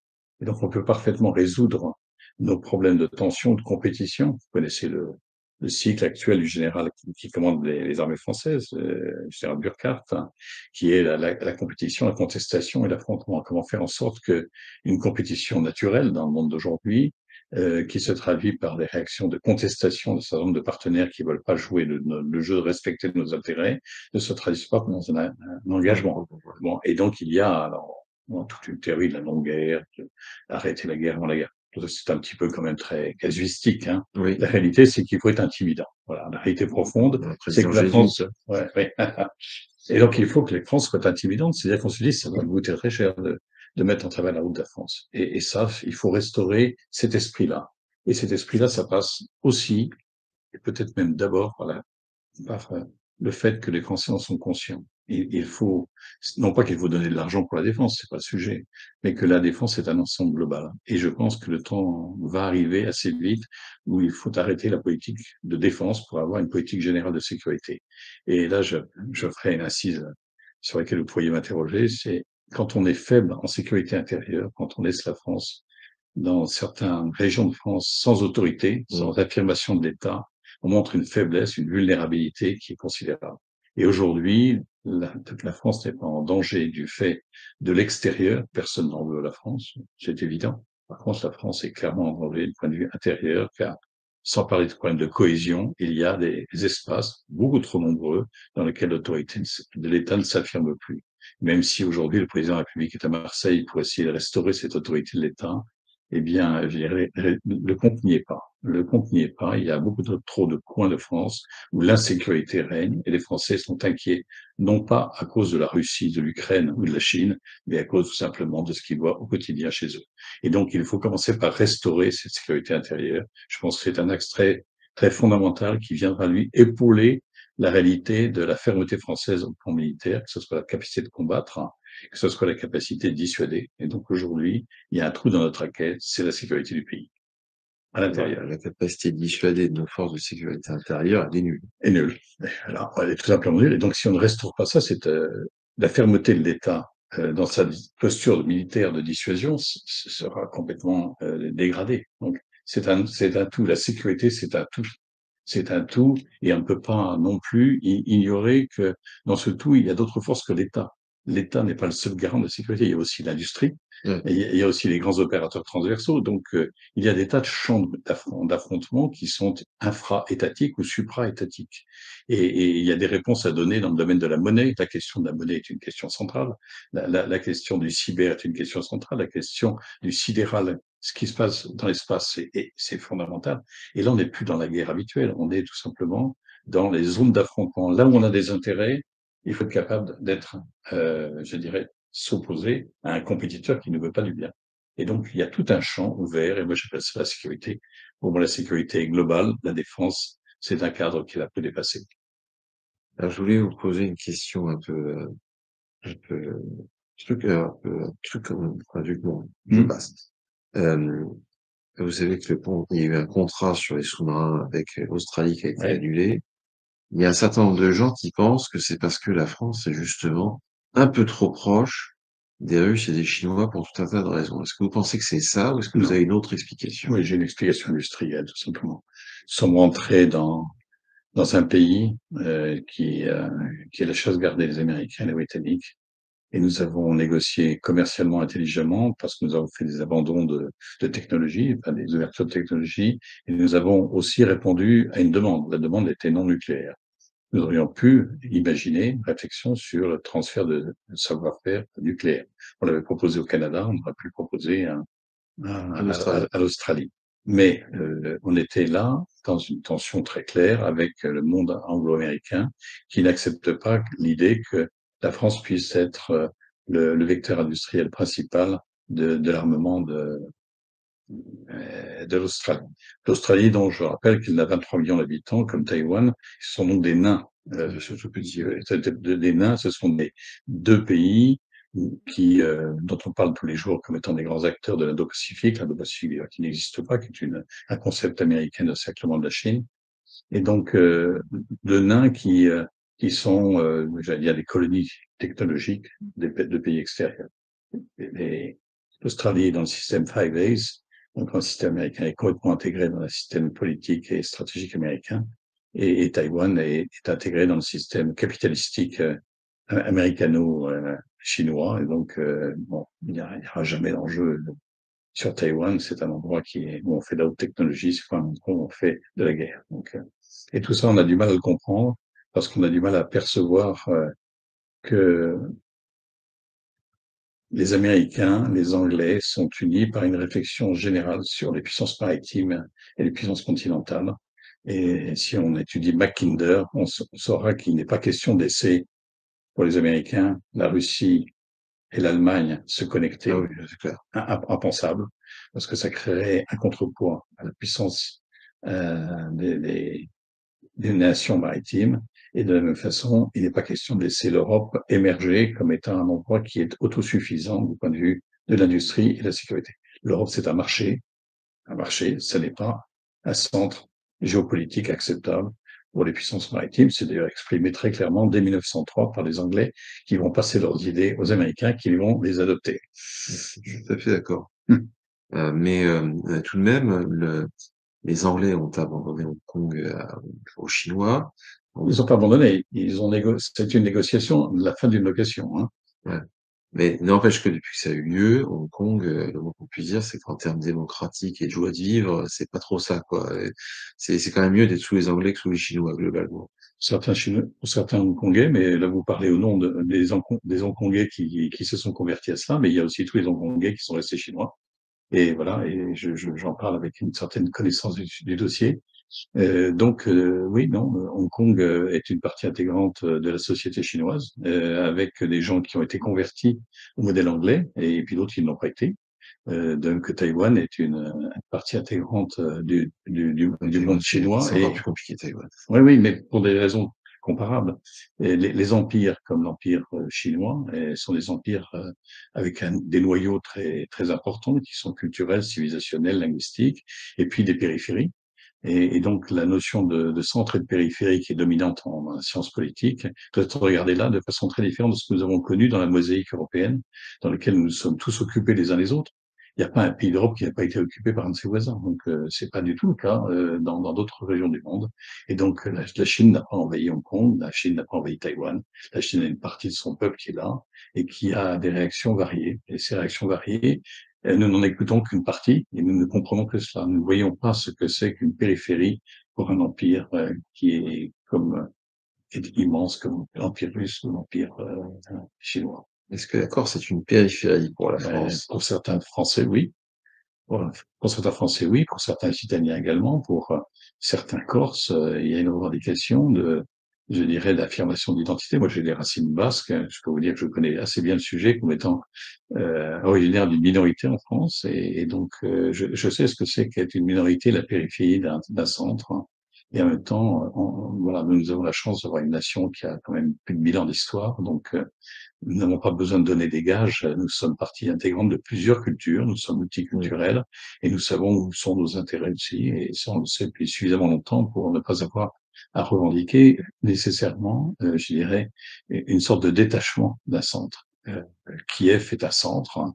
Et donc, on peut parfaitement résoudre nos problèmes de tension, de compétition. Vous connaissez le cycle actuel du général qui commande les armées françaises, le général Burkhardt, hein, qui est la compétition, la contestation et l'affrontement. Comment faire en sorte que une compétition naturelle dans le monde d'aujourd'hui, qui se traduit par des réactions de contestation d'un certain nombre de partenaires qui veulent pas jouer le jeu de respecter nos intérêts, ne se traduise pas dans un engagement. Bon, et donc il y a alors, toute une théorie de la non-guerre, arrêter la guerre avant la guerre. C'est un petit peu quand même très casuistique, hein. Oui, La réalité, c'est qu'il faut être intimidant. Voilà. La réalité profonde, le c'est président que la jésuite. France, ouais, ouais. Et donc, il faut que les France soient intimidantes. C'est-à-dire qu'on se dise, ça va nous coûter très cher de mettre en travail la route de la France. Et ça, il faut restaurer cet esprit-là. Et cet esprit-là, ça passe aussi, et peut-être même d'abord, par le fait que les Français en sont conscients. Il faut, non pas qu'il faut donner de l'argent pour la défense, c'est pas le sujet, mais que la défense est un ensemble global. Et je pense que le temps va arriver assez vite où il faut arrêter la politique de défense pour avoir une politique générale de sécurité. Et là, je ferai une assise sur laquelle vous pourriez m'interroger, c'est quand on est faible en sécurité intérieure, quand on laisse la France dans certaines régions de France sans autorité, Mmh. sans affirmation de l'État, on montre une faiblesse, une vulnérabilité qui est considérable. Et aujourd'hui, la France n'est pas en danger du fait de l'extérieur. Personne n'en veut à la France, c'est évident. Par contre, la France est clairement en danger du point de vue intérieur, car sans parler de problème de cohésion, il y a des espaces beaucoup trop nombreux dans lesquels l'autorité de l'État ne s'affirme plus. Même si aujourd'hui le président de la République est à Marseille pour essayer de restaurer cette autorité de l'État, eh bien, je dirais, le compte n'y est pas. Le compte n'y est pas. Il y a beaucoup trop de coins de France où l'insécurité règne et les Français sont inquiets, non pas à cause de la Russie, de l'Ukraine ou de la Chine, mais à cause tout simplement de ce qu'ils voient au quotidien chez eux. Et donc, il faut commencer par restaurer cette sécurité intérieure. Je pense que c'est un axe très fondamental qui viendra, lui, épauler la réalité de la fermeté française au plan militaire, que ce soit la capacité de combattre, hein, que ce soit la capacité de dissuader. Et donc aujourd'hui, il y a un trou dans notre raquette, c'est la sécurité du pays, à Alors, l'intérieur. la capacité de dissuader de nos forces de sécurité intérieure, elle est nulle. Et nul. Alors, elle est tout simplement nulle. Et donc, si on ne restaure pas ça, c'est la fermeté de l'État dans sa posture militaire de dissuasion sera complètement dégradée. Donc, c'est un tout. La sécurité, c'est un tout. C'est un tout, et on ne peut pas non plus ignorer que dans ce tout, il y a d'autres forces que l'État. L'État n'est pas le seul garant de la sécurité. Il y a aussi l'industrie, Ouais. et il y a aussi les grands opérateurs transversaux. Donc, il y a des tas de champs d'affrontement qui sont infra-étatiques ou supra-étatiques. Et il y a des réponses à donner dans le domaine de la monnaie. La question de la monnaie est une question centrale. La question du cyber est une question centrale. La question du sidéral, ce qui se passe dans l'espace, c'est fondamental. Et là, on n'est plus dans la guerre habituelle. On est tout simplement dans les zones d'affrontement. Là où on a des intérêts, il faut être capable d'être, je dirais, s'opposer à un compétiteur qui ne veut pas du bien. Et donc, il y a tout un champ ouvert, et moi j'appelle ça la sécurité. Pour moi, la sécurité est globale, la défense, c'est un cadre qui est un peu dépassé. Alors, je voulais vous poser une question un peu, un truc comme, enfin, vu que bon, je Mmh. passe. Euh, Vous savez que il y a eu un contrat sur les sous-marins avec l'Australie qui a été Ouais. annulé. Il y a un certain nombre de gens qui pensent que c'est parce que la France est justement un peu trop proche des Russes et des Chinois pour tout un tas de raisons. Est-ce que vous pensez que c'est ça ou est-ce que vous Non. avez une autre explication? Oui, j'ai une explication industrielle, tout simplement. Nous sommes rentrés dans un pays qui est la chasse gardée des Américains et des Britanniques. Et nous avons négocié commercialement intelligemment parce que nous avons fait des abandons de technologie, enfin des ouvertures de technologie, et nous avons aussi répondu à une demande. La demande était non nucléaire. Nous aurions pu imaginer une réflexion sur le transfert de savoir-faire nucléaire. On l'avait proposé au Canada, on aurait pu le proposer En Australie. à l'Australie. Mais on était là dans une tension très claire avec le monde anglo-américain qui n'accepte pas l'idée que la France puisse être le vecteur industriel principal de l'armement de l'Australie. L'Australie, dont je rappelle qu'elle a 23 millions d'habitants, comme Taïwan, ce sont donc des nains. Surtout petit, ouais. Des nains, ce sont des deux pays dont on parle tous les jours comme étant des grands acteurs de l'Indo-Pacifique, l'Indo-Pacifique qui n'existe pas, qui est un concept américain de cerclement de la Chine, et donc de nains qui sont, il y a des colonies technologiques de pays extérieurs. L'Australie est dans le système Five Eyes, Donc, un système américain est complètement intégré dans le système politique et stratégique américain, et Taïwan est intégré dans le système capitalistique américano-chinois. Et donc, bon, il y aura jamais d'enjeu sur Taïwan. C'est un endroit où on fait de la haute technologie, c'est pas un endroit où on fait de la guerre. Donc, et tout ça, on a du mal à le comprendre parce qu'on a du mal à percevoir que les Américains, les Anglais sont unis par une réflexion générale sur les puissances maritimes et les puissances continentales. Et si on étudie Mackinder, on saura qu'il n'est pas question de laisser pour les Américains la Russie et l'Allemagne se Ah connecter, oui, c'est clair. impensable, parce que ça créerait un contrepoids à la puissance des nations maritimes. Et de la même façon, il n'est pas question de laisser l'Europe émerger comme étant un endroit qui est autosuffisant du point de vue de l'industrie et de la sécurité. L'Europe, c'est un marché. Un marché, ce n'est pas un centre géopolitique acceptable pour les puissances maritimes. C'est d'ailleurs exprimé très clairement dès 1903 par les Anglais qui vont passer leurs idées aux Américains qui vont les adopter. Je suis tout à fait d'accord. Mais tout de même, les Anglais ont abandonné Hong Kong aux Chinois. Ils Donc, n'ont pas abandonné. C'est une négociation, la fin d'une location. Hein. ouais. Mais n'empêche que depuis que ça a eu lieu, Hong Kong, le moins qu'on puisse dire, c'est qu'en termes démocratiques et de joie de vivre, c'est pas trop ça, quoi. Et c'est quand même mieux d'être sous les Anglais que sous les Chinois, globalement. Certains Chinois, ou certains Hongkongais, mais là vous parlez au nom des Hongkongais qui se sont convertis à cela, mais il y a aussi tous les Hongkongais qui sont restés chinois. Et voilà, et j'en parle avec une certaine connaissance du dossier. Donc, oui, non, Hong Kong est une partie intégrante de la société chinoise, avec des gens qui ont été convertis au modèle anglais, et puis d'autres qui ne l'ont pas été. Donc, Taïwan est une partie intégrante du monde Taïwan, chinois. c'est encore Et plus compliqué, Taïwan. oui, oui, mais pour des raisons comparables. Et les empires comme l'empire chinois sont des empires avec des noyaux très très importants qui sont culturels, civilisationnels, linguistiques, et puis des périphéries. Et donc la notion de centre et de périphérie qui est dominante en sciences politiques doit être regardée là de façon très différente de ce que nous avons connu dans la mosaïque européenne, dans laquelle nous nous sommes tous occupés les uns les autres. Il n'y a pas un pays d'Europe qui n'a pas été occupé par un de ses voisins. Donc, c'est pas du tout le cas dans d'autres régions du monde. Et donc, la Chine n'a pas envahi Hong Kong, la Chine n'a pas envahi Taïwan. La Chine a une partie de son peuple qui est là et qui a des réactions variées. Et ces réactions variées, nous n'en écoutons qu'une partie et nous ne comprenons que cela. Nous ne voyons pas ce que c'est qu'une périphérie pour un empire qui est immense comme l'empire russe ou l'empire chinois. Est-ce que la Corse est une périphérie pour la France? Pour certains Français, oui. Pour certains Français, oui. Pour certains Italiens également. Pour certains Corses, il y a une revendication je dirais, d'affirmation d'identité. Moi, j'ai des racines basques. Je peux vous dire que je connais assez bien le sujet comme étant originaire d'une minorité en France. Et donc, je sais ce que c'est qu'être une minorité, la périphérie d'un centre. Et en même temps, voilà, nous avons la chance d'avoir une nation qui a quand même plus de 1000 ans d'histoire. Donc, nous n'avons pas besoin de donner des gages. Nous sommes partie intégrante de plusieurs cultures. Nous sommes Oui. multiculturels et nous savons où sont nos intérêts aussi. Et ça, on le sait depuis suffisamment longtemps pour ne pas avoir à revendiquer nécessairement, je dirais, une sorte de détachement d'un centre. Kiev est un centre, hein,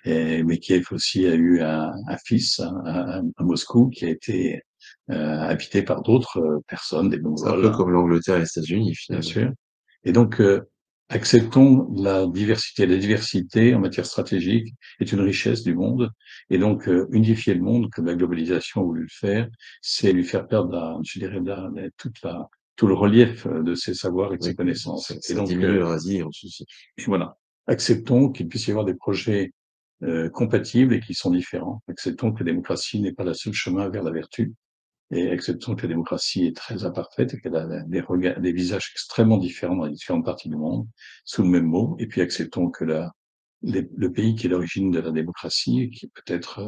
mais Kiev aussi a eu un fils à Moscou qui a été habité par d'autres personnes, des C'est un peu Mongols, comme l'Angleterre et les États-Unis, bien finalement. sûr. Et donc, acceptons la diversité. La diversité en matière stratégique est une richesse du monde. Et donc, unifier le monde, comme la globalisation a voulu le faire, c'est lui faire perdre, je dirais, tout le relief de ses savoirs et de ses Oui, connaissances. Et ça donc, diminue la résilience aussi. et voilà. Acceptons qu'il puisse y avoir des projets compatibles et qui sont différents. Acceptons que la démocratie n'est pas le seul chemin vers la vertu et acceptons que la démocratie est très imparfaite et qu'elle a des visages extrêmement différents dans les différentes parties du monde, sous le même mot. Et puis acceptons que le pays qui est l'origine de la démocratie, qui peut être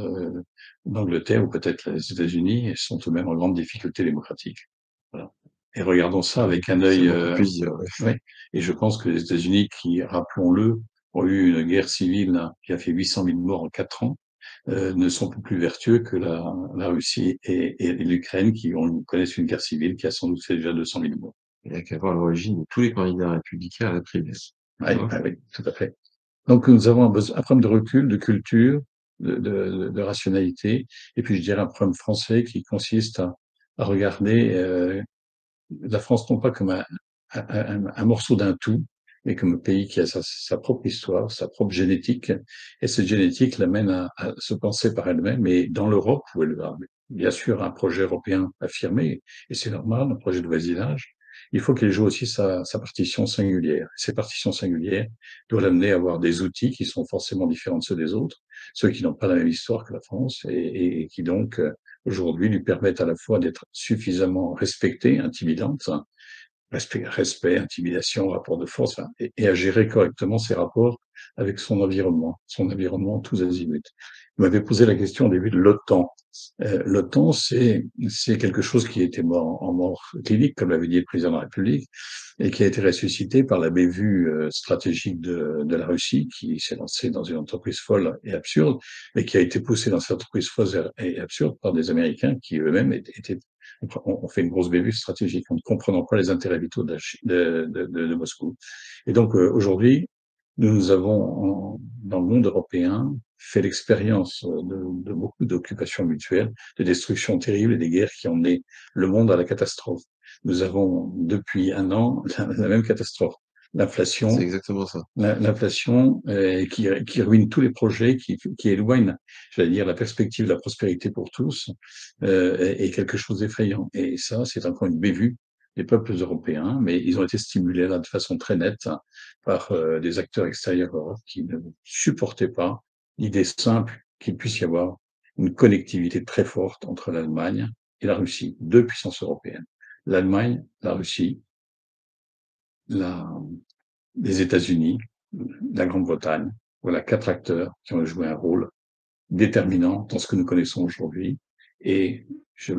l'Angleterre ou peut-être les États-Unis, sont eux mêmes en grande difficulté démocratique. Voilà. Et regardons ça Oui, avec un c'est œil. moins qu'on puisse dire, ouais. Ouais. Et je pense que les États-Unis, qui, rappelons-le, ont eu une guerre civile là, qui a fait 800 000 morts en 4 ans, ne sont plus vertueux que la Russie et l'Ukraine connaissent une guerre civile qui a sans doute fait déjà 200 000 morts. Il n'y a qu'à voir l'origine de tous les candidats républicains à la primaire. Tu Oui, vois? oui, tout à fait. Donc nous avons un problème de recul, de culture, de rationalité. Et puis, je dirais un problème français qui consiste à regarder la France non pas comme un morceau d'un tout, mais comme un pays qui a sa propre histoire, sa propre génétique. Et cette génétique l'amène à se penser par elle-même. Et dans l'Europe, où elle a bien sûr un projet européen affirmé, et c'est normal, un projet de voisinage, il faut qu'elle joue aussi sa partition singulière. Ces partitions singulières doivent l'amener à avoir des outils qui sont forcément différents de ceux des autres, ceux qui n'ont pas la même histoire que la France, et qui donc aujourd'hui lui permettent à la fois d'être suffisamment respectée, intimidante, respect, intimidation, rapport de force, enfin, et à gérer correctement ses rapports avec son environnement tous azimuts. Vous m'avez posé la question au début de l'OTAN. L'OTAN, c'est quelque chose qui était mort en mort clinique, comme l'avait dit le président de la République, et qui a été ressuscité par la bévue stratégique de la Russie, qui s'est lancée dans une entreprise folle et absurde, mais qui a été poussée dans cette entreprise folle et absurde par des Américains qui eux-mêmes étaient on fait une grosse bévue stratégique en ne comprenant pas les intérêts vitaux de Moscou. Et donc aujourd'hui, nous avons dans le monde européen fait l'expérience de beaucoup d'occupations mutuelles, de destructions terribles et des guerres qui ont mené le monde à la catastrophe. Nous avons depuis un an la même catastrophe. C'est L'inflation, exactement ça. l'inflation qui ruine tous les projets, qui éloigne, j'allais dire, la perspective de la prospérité pour tous, est quelque chose d'effrayant. Et ça, c'est encore une bévue des peuples européens, mais ils ont été stimulés là de façon très nette par des acteurs extérieurs à l'Europe qui ne supportaient pas l'idée simple qu'il puisse y avoir une connectivité très forte entre l'Allemagne et la Russie, deux puissances européennes. L'Allemagne, la Russie, la, les États-Unis, la Grande-Bretagne. Voilà quatre acteurs qui ont joué un rôle déterminant dans ce que nous connaissons aujourd'hui. Et j'ai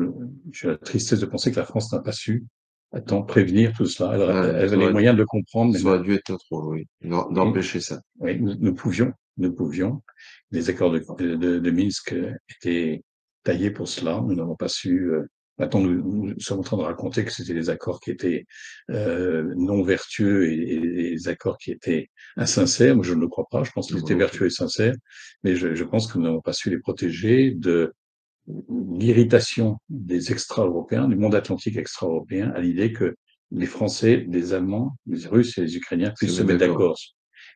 la tristesse de penser que la France n'a pas su à temps prévenir tout cela. Ouais, Elle avait les moyens de le comprendre, mais ça aurait dû être notre rôle, oui, et, d'empêcher ça. oui, nous pouvions. Les accords de Minsk étaient taillés pour cela. Nous n'avons pas su. Maintenant, nous sommes en train de raconter que c'était des accords qui étaient non vertueux et des accords qui étaient insincères. Moi, je ne le crois pas. Je pense Non, qu'ils moi étaient non plus. vertueux et sincères, mais je pense que nous n'avons pas su les protéger de l'irritation des extra-européens, du monde atlantique extra-européen, à l'idée que les Français, les Allemands, les Russes et les Ukrainiens Se puissent se mettre mettre d'accord. d'accord.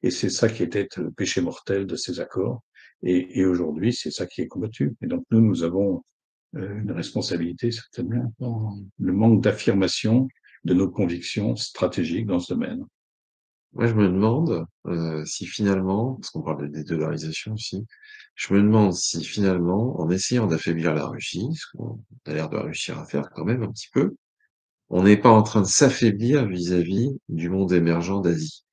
Et c'est ça qui était le péché mortel de ces accords. Et aujourd'hui, c'est ça qui est combattu. Et donc nous avons une responsabilité certainement dans le manque d'affirmation de nos convictions stratégiques dans ce domaine. Moi, je me demande si finalement, parce qu'on parle de dédollarisation aussi, je me demande si finalement, en essayant d'affaiblir la Russie, ce qu'on a l'air de réussir à faire quand même un petit peu, on n'est pas en train de s'affaiblir vis-à-vis du monde émergent d'Asie.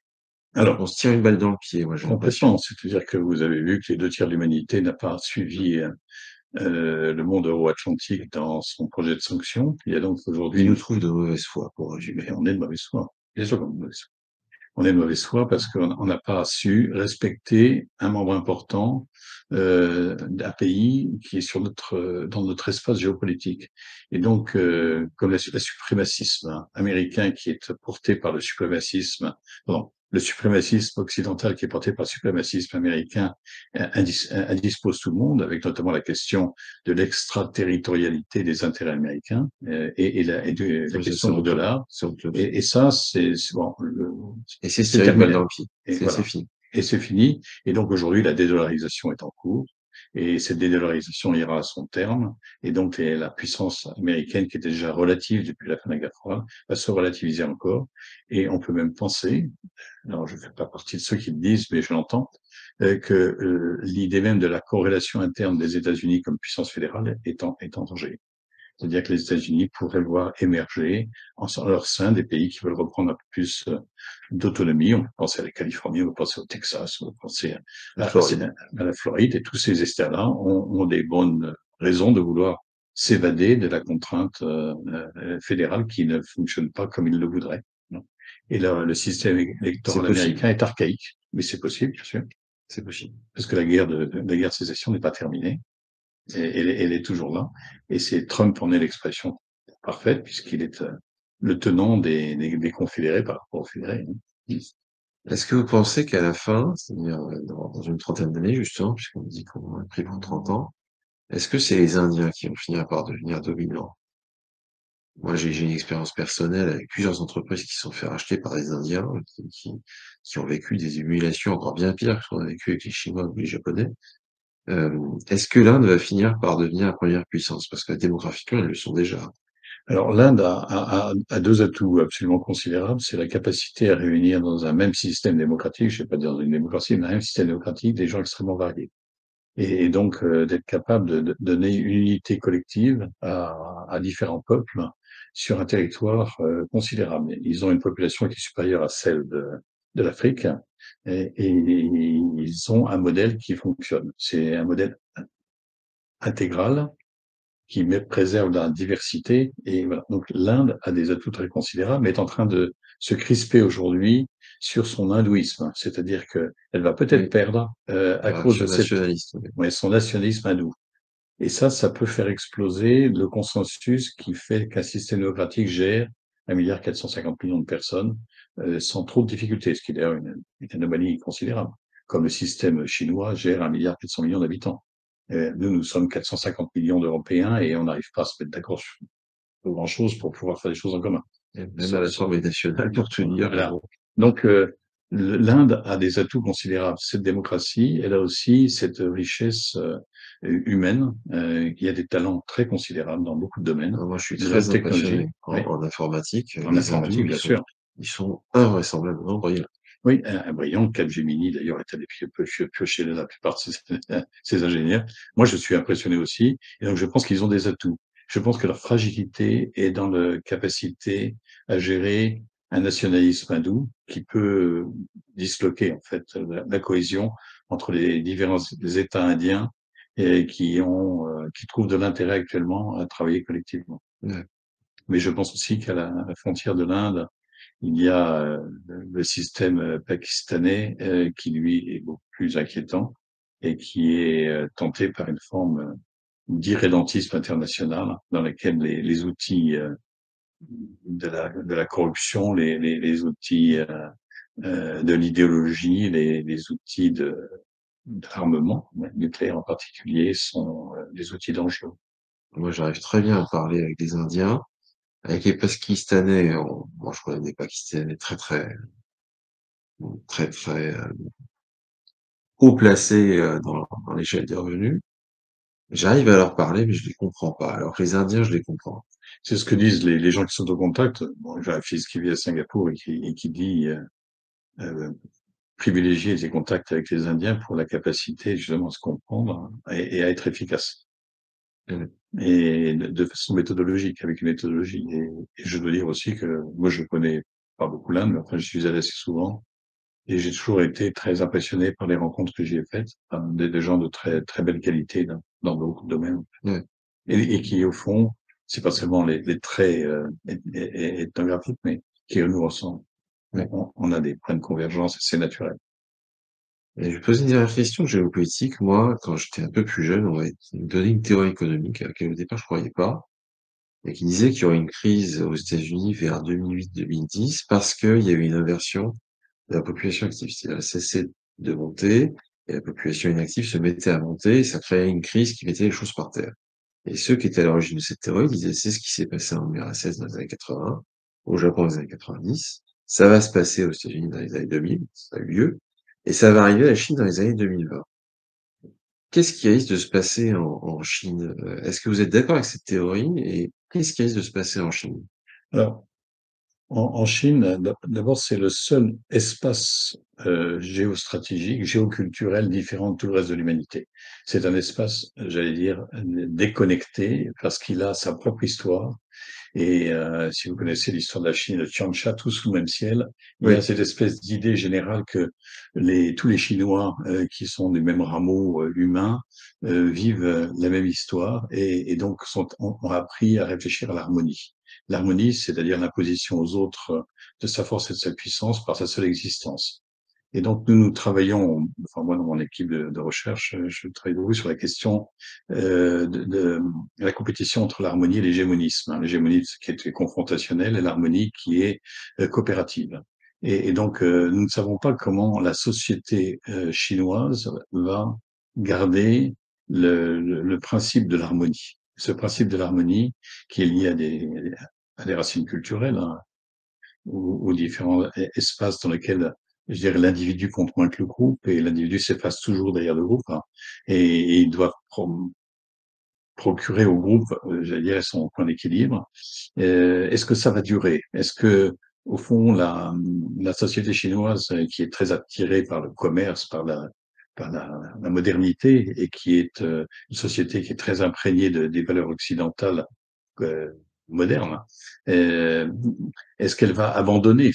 Alors, On se tire une balle dans le pied, moi j'ai l'impression. complètement, c'est-à-dire que vous avez vu que les deux tiers de l'humanité n'a pas suivi le monde euro-atlantique dans son projet de sanctions. Il y a donc aujourd'hui Ils nous une... trouvent de mauvaise foi, pour résumer. Mais on est de mauvaise foi. Bien sûr qu'on est de mauvaise foi. On est de mauvaise foi parce qu'on n'a pas su respecter un membre important d'un pays qui est sur dans notre espace géopolitique. Et donc, comme le suprémacisme américain qui est porté par le suprémacisme, pardon, le suprémacisme occidental qui est porté par le suprémacisme américain indispose tout le monde, avec notamment la question de l'extraterritorialité des intérêts américains la Oui, ça, question du dollar. c'est honteux. Et ça, bon, Et c'est se c'est tirer une balle terminé. dans le pied. Et C'est voilà. fini. Et c'est fini. Et donc aujourd'hui, la dédollarisation est en cours. Et cette dédollarisation ira à son terme. Et donc la puissance américaine, qui était déjà relative depuis la fin de la guerre froide, va se relativiser encore. Et on peut même penser, alors je ne fais pas partie de ceux qui le disent, mais je l'entends, que l'idée même de la corrélation interne des États-Unis comme puissance fédérale est en danger. C'est-à-dire que les États-Unis pourraient voir émerger en leur sein des pays qui veulent reprendre un peu plus d'autonomie. On peut penser à la Californie, on peut penser au Texas, on peut penser La Floride. à la Floride. Et tous ces États-là ont des bonnes raisons de vouloir s'évader de la contrainte fédérale qui ne fonctionne pas comme ils le voudraient. Et là, le système C'est électoral possible. américain est archaïque, mais c'est possible, bien sûr, C'est possible. parce que la guerre de sécession n'est pas terminée. Et elle est toujours là. Et c'est Trump en est l'expression parfaite, puisqu'il est le tenant des confédérés par rapport aux fédérés. Hein. Est-ce que vous pensez qu'à la fin, c'est-à-dire dans une trentaine d'années justement, puisqu'on dit qu'on a pris pour 30 ans, est-ce que c'est les Indiens qui vont finir par devenir dominants? Moi, j'ai une expérience personnelle avec plusieurs entreprises qui se sont fait racheter par des Indiens, qui ont vécu des humiliations encore bien pires que ce qu'on a vécu avec les Chinois ou les Japonais. Est-ce que l'Inde va finir par devenir la première puissance? Parce que démographiquement, ils le sont déjà. Alors l'Inde a deux atouts absolument considérables. C'est la capacité à réunir dans un même système démocratique, je ne vais pas dire dans une démocratie, mais dans un même système démocratique, des gens extrêmement variés. Et donc d'être capable de donner une unité collective à différents peuples sur un territoire considérable. Ils ont une population qui est supérieure à celle de l'Afrique et ils ont un modèle qui fonctionne. C'est un modèle intégral qui préserve la diversité. Et voilà. Donc l'Inde a des atouts très considérables, mais est en train de se crisper aujourd'hui sur son hindouisme. C'est-à-dire qu'elle va peut-être Oui, perdre à cause de réaction nationaliste. Oui. ouais, son nationalisme hindou. Et ça peut faire exploser le consensus qui fait qu'un système démocratique gère 1,450 milliard de personnes sans trop de difficultés, ce qui est d'ailleurs une anomalie considérable. Comme le système chinois gère 1,4 milliard d'habitants. Nous sommes 450 millions d'Européens et on n'arrive pas à se mettre d'accord sur grand-chose pour pouvoir faire des choses en commun. Et même à Sauf, sauf l'Assemblée nationale, pour tout dire, voilà. Donc, l'Inde a des atouts considérables. Cette démocratie, elle a aussi cette richesse humaine. Il y a des talents très considérables dans beaucoup de domaines, moi, je suis dans la très impressionné technologie, oui, en informatique. en Les hindous, informatique, bien sûr. ils sont invraisemblablement brillants. Oui, un brillant. Capgemini, d'ailleurs, est allé piocher la plupart de ses ingénieurs. Moi, je suis impressionné aussi. Et donc, je pense qu'ils ont des atouts. Je pense que leur fragilité est dans la capacité à gérer un nationalisme hindou qui peut disloquer, en fait, la cohésion entre les différents les États indiens et qui trouvent de l'intérêt actuellement à travailler collectivement. Ouais. Mais je pense aussi qu'à la frontière de l'Inde, il y a le système pakistanais qui, lui, est beaucoup plus inquiétant et qui est tenté par une forme d'irrédentisme international dans lequel les outils de la corruption, les outils de l'idéologie, les outils de l'armement nucléaire en particulier sont des outils dangereux. Moi, j'arrive très bien à parler avec des Indiens. Avec les Pakistanais, moi, je connais des Pakistanais très haut placés dans l'échelle des revenus. J'arrive à leur parler, mais je les comprends pas. Alors que les Indiens, je les comprends. C'est ce que disent les gens qui sont au contact. Bon, j'ai un fils qui vit à Singapour et qui dit euh, privilégier ses contacts avec les Indiens pour la capacité justement à se comprendre et à être efficace. Mm. Et de façon méthodologique, avec une méthodologie. Et je dois dire aussi que moi, je connais pas beaucoup l'Inde, mais enfin, je suis allé assez souvent. Et j'ai toujours été très impressionné par les rencontres que j'y ai faites, enfin, des gens de très, très belle qualité dans beaucoup de domaines. Ouais. Et qui, au fond, c'est pas seulement les traits ethnographiques, mais qui nous ressemblent. Ouais. On a des points de convergence et c'est naturel. Et je vais poser une dernière question géopolitique. Moi, quand j'étais un peu plus jeune, on m'avait donné une théorie économique à laquelle au départ je croyais pas, et qui disait qu'il y aurait une crise aux États-Unis vers 2008-2010 parce qu'il y avait une inversion de la population active. C'est-à-dire, elle cessait de monter et la population inactive se mettait à monter et ça créait une crise qui mettait les choses par terre. Et ceux qui étaient à l'origine de cette théorie disaient c'est ce qui s'est passé en URSS dans les années 80, au Japon dans les années 90, ça va se passer aux États-Unis dans les années 2000, ça a eu lieu, et ça va arriver à la Chine dans les années 2020. Qu'est-ce qui risque de se passer en Chine? Est-ce que vous êtes d'accord avec cette théorie et qu'est-ce qui risque de se passer en Chine? Alors, en Chine, d'abord, c'est le seul espace géostratégique, géoculturel différent de tout le reste de l'humanité. C'est un espace, j'allais dire, déconnecté parce qu'il a sa propre histoire. Et si vous connaissez l'histoire de la Chine, le Tiansha, tous sous le même ciel, il y a Oui, cette espèce d'idée générale que tous les Chinois qui sont des mêmes rameaux humains vivent la même histoire et donc ont appris à réfléchir à l'harmonie. L'harmonie, c'est-à-dire l'imposition aux autres de sa force et de sa puissance par sa seule existence. Et donc, nous travaillons, enfin moi dans mon équipe de recherche, je travaille beaucoup sur la question de la compétition entre l'harmonie et l'hégémonisme. L'hégémonisme qui est confrontationnel et l'harmonie qui est coopérative. Et donc, nous ne savons pas comment la société chinoise va garder le principe de l'harmonie. Ce principe de l'harmonie qui est lié à des racines culturelles, hein, aux différents espaces dans lesquels, je dirais, l'individu compte moins que le groupe et l'individu s'efface toujours derrière le groupe, hein, et il doit procurer au groupe, j'allais dire, son point d'équilibre. Est-ce que ça va durer? Est-ce que, au fond, la société chinoise, qui est très attirée par le commerce, par la modernité, et qui est une société qui est très imprégnée des valeurs occidentales euh, modernes, euh, est-ce qu'elle va abandonner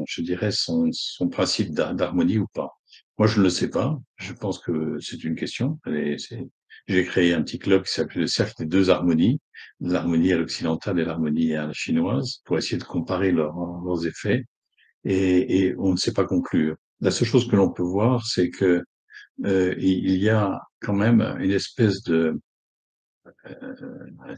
je dirais, son principe d'harmonie ou pas? Moi, je ne le sais pas. Je pense que c'est une question. J'ai créé un petit club qui s'appelait le Cercle des deux harmonies, l'harmonie à l'occidentale et l'harmonie à la chinoise, pour essayer de comparer leurs effets. Et on ne sait pas conclure. La seule chose que l'on peut voir, c'est que il y a quand même une espèce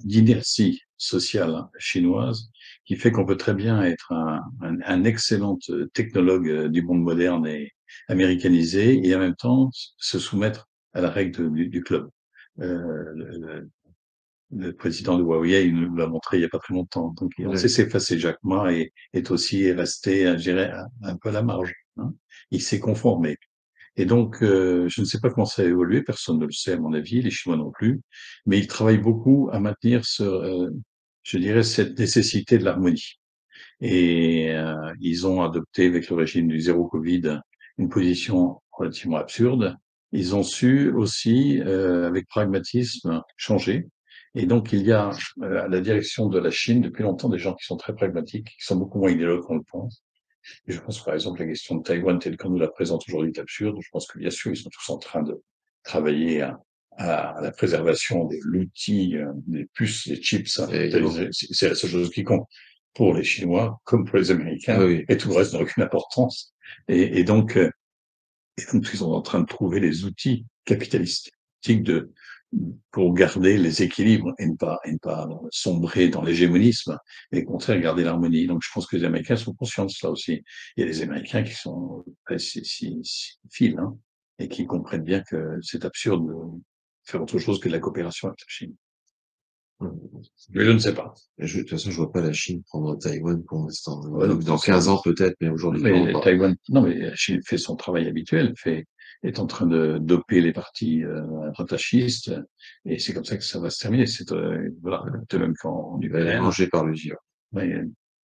d'inertie sociale chinoise qui fait qu'on peut très bien être un excellent technologue du monde moderne et américanisé et en même temps se soumettre à la règle du club. Le, le président de Huawei il nous l'a montré il n'y a pas très longtemps. Donc, on sait Ouais. s'effacer. Jack Ma est aussi resté, je dirais, un peu à la marge, hein. Il s'est conformé. Et donc, je ne sais pas comment ça a évolué, personne ne le sait à mon avis, les Chinois non plus, mais ils travaillent beaucoup à maintenir je dirais, cette nécessité de l'harmonie. Et ils ont adopté avec le régime du zéro Covid une position relativement absurde. Ils ont su aussi, avec pragmatisme, changer. Et donc, il y a à la direction de la Chine depuis longtemps des gens qui sont très pragmatiques, qui sont beaucoup moins idéologues qu'on le pense. Et je pense, par exemple, la question de Taïwan telle qu'on nous la présente aujourd'hui est absurde. Je pense que, bien sûr, ils sont tous en train de travailler à la préservation de l'outil, des puces, des chips, hein. Également. C'est la seule chose qui compte pour les Chinois, comme pour les Ah Américains, oui. et tout le reste n'a aucune importance. Et donc, ils sont en train de trouver les outils capitalistiques pour garder les équilibres et ne pas sombrer dans l'hégémonisme, et au contraire garder l'harmonie. Donc, je pense que les Américains sont conscients de cela aussi. Il y a des Américains qui sont si fines, hein, et qui comprennent bien que c'est absurde de faire autre chose que de la coopération avec la Chine. Mais je ne sais pas. De toute façon, je vois pas la Chine prendre Taïwan pour l'instant. Ouais, donc, Dans 15 ans peut-être, mais aujourd'hui, clairement mais pas. Taïwan, non, mais la Chine fait son travail habituel, est en train de doper les partis rattachistes, et c'est comme ça que ça va se terminer. Voilà, de même qu'en Elle est Ukraine. mangée par le giron. Mais,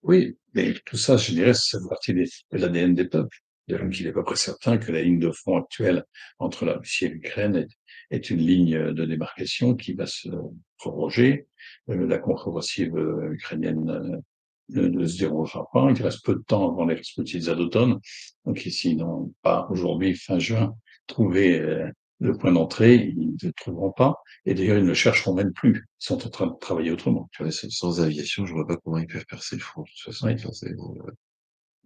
oui, mais tout ça, je dirais, c'est partie de l'ADN des peuples. De même qu'il n'est pas très certain que la ligne de front actuelle entre la Russie et l'Ukraine est une ligne de démarcation qui va se proroger. La contre-offensive ukrainienne ne se déroulera pas. Il reste peu de temps avant les respectives d'automne. Donc, s'ils n'ont pas aujourd'hui, fin juin, trouvé le point d'entrée, ils ne le trouveront pas. Et d'ailleurs, ils ne le chercheront même plus. Ils sont en train de travailler autrement. Ouais, sans aviation, je vois pas comment ils peuvent percer le front, de toute façon. Oui. Enfin, Donc,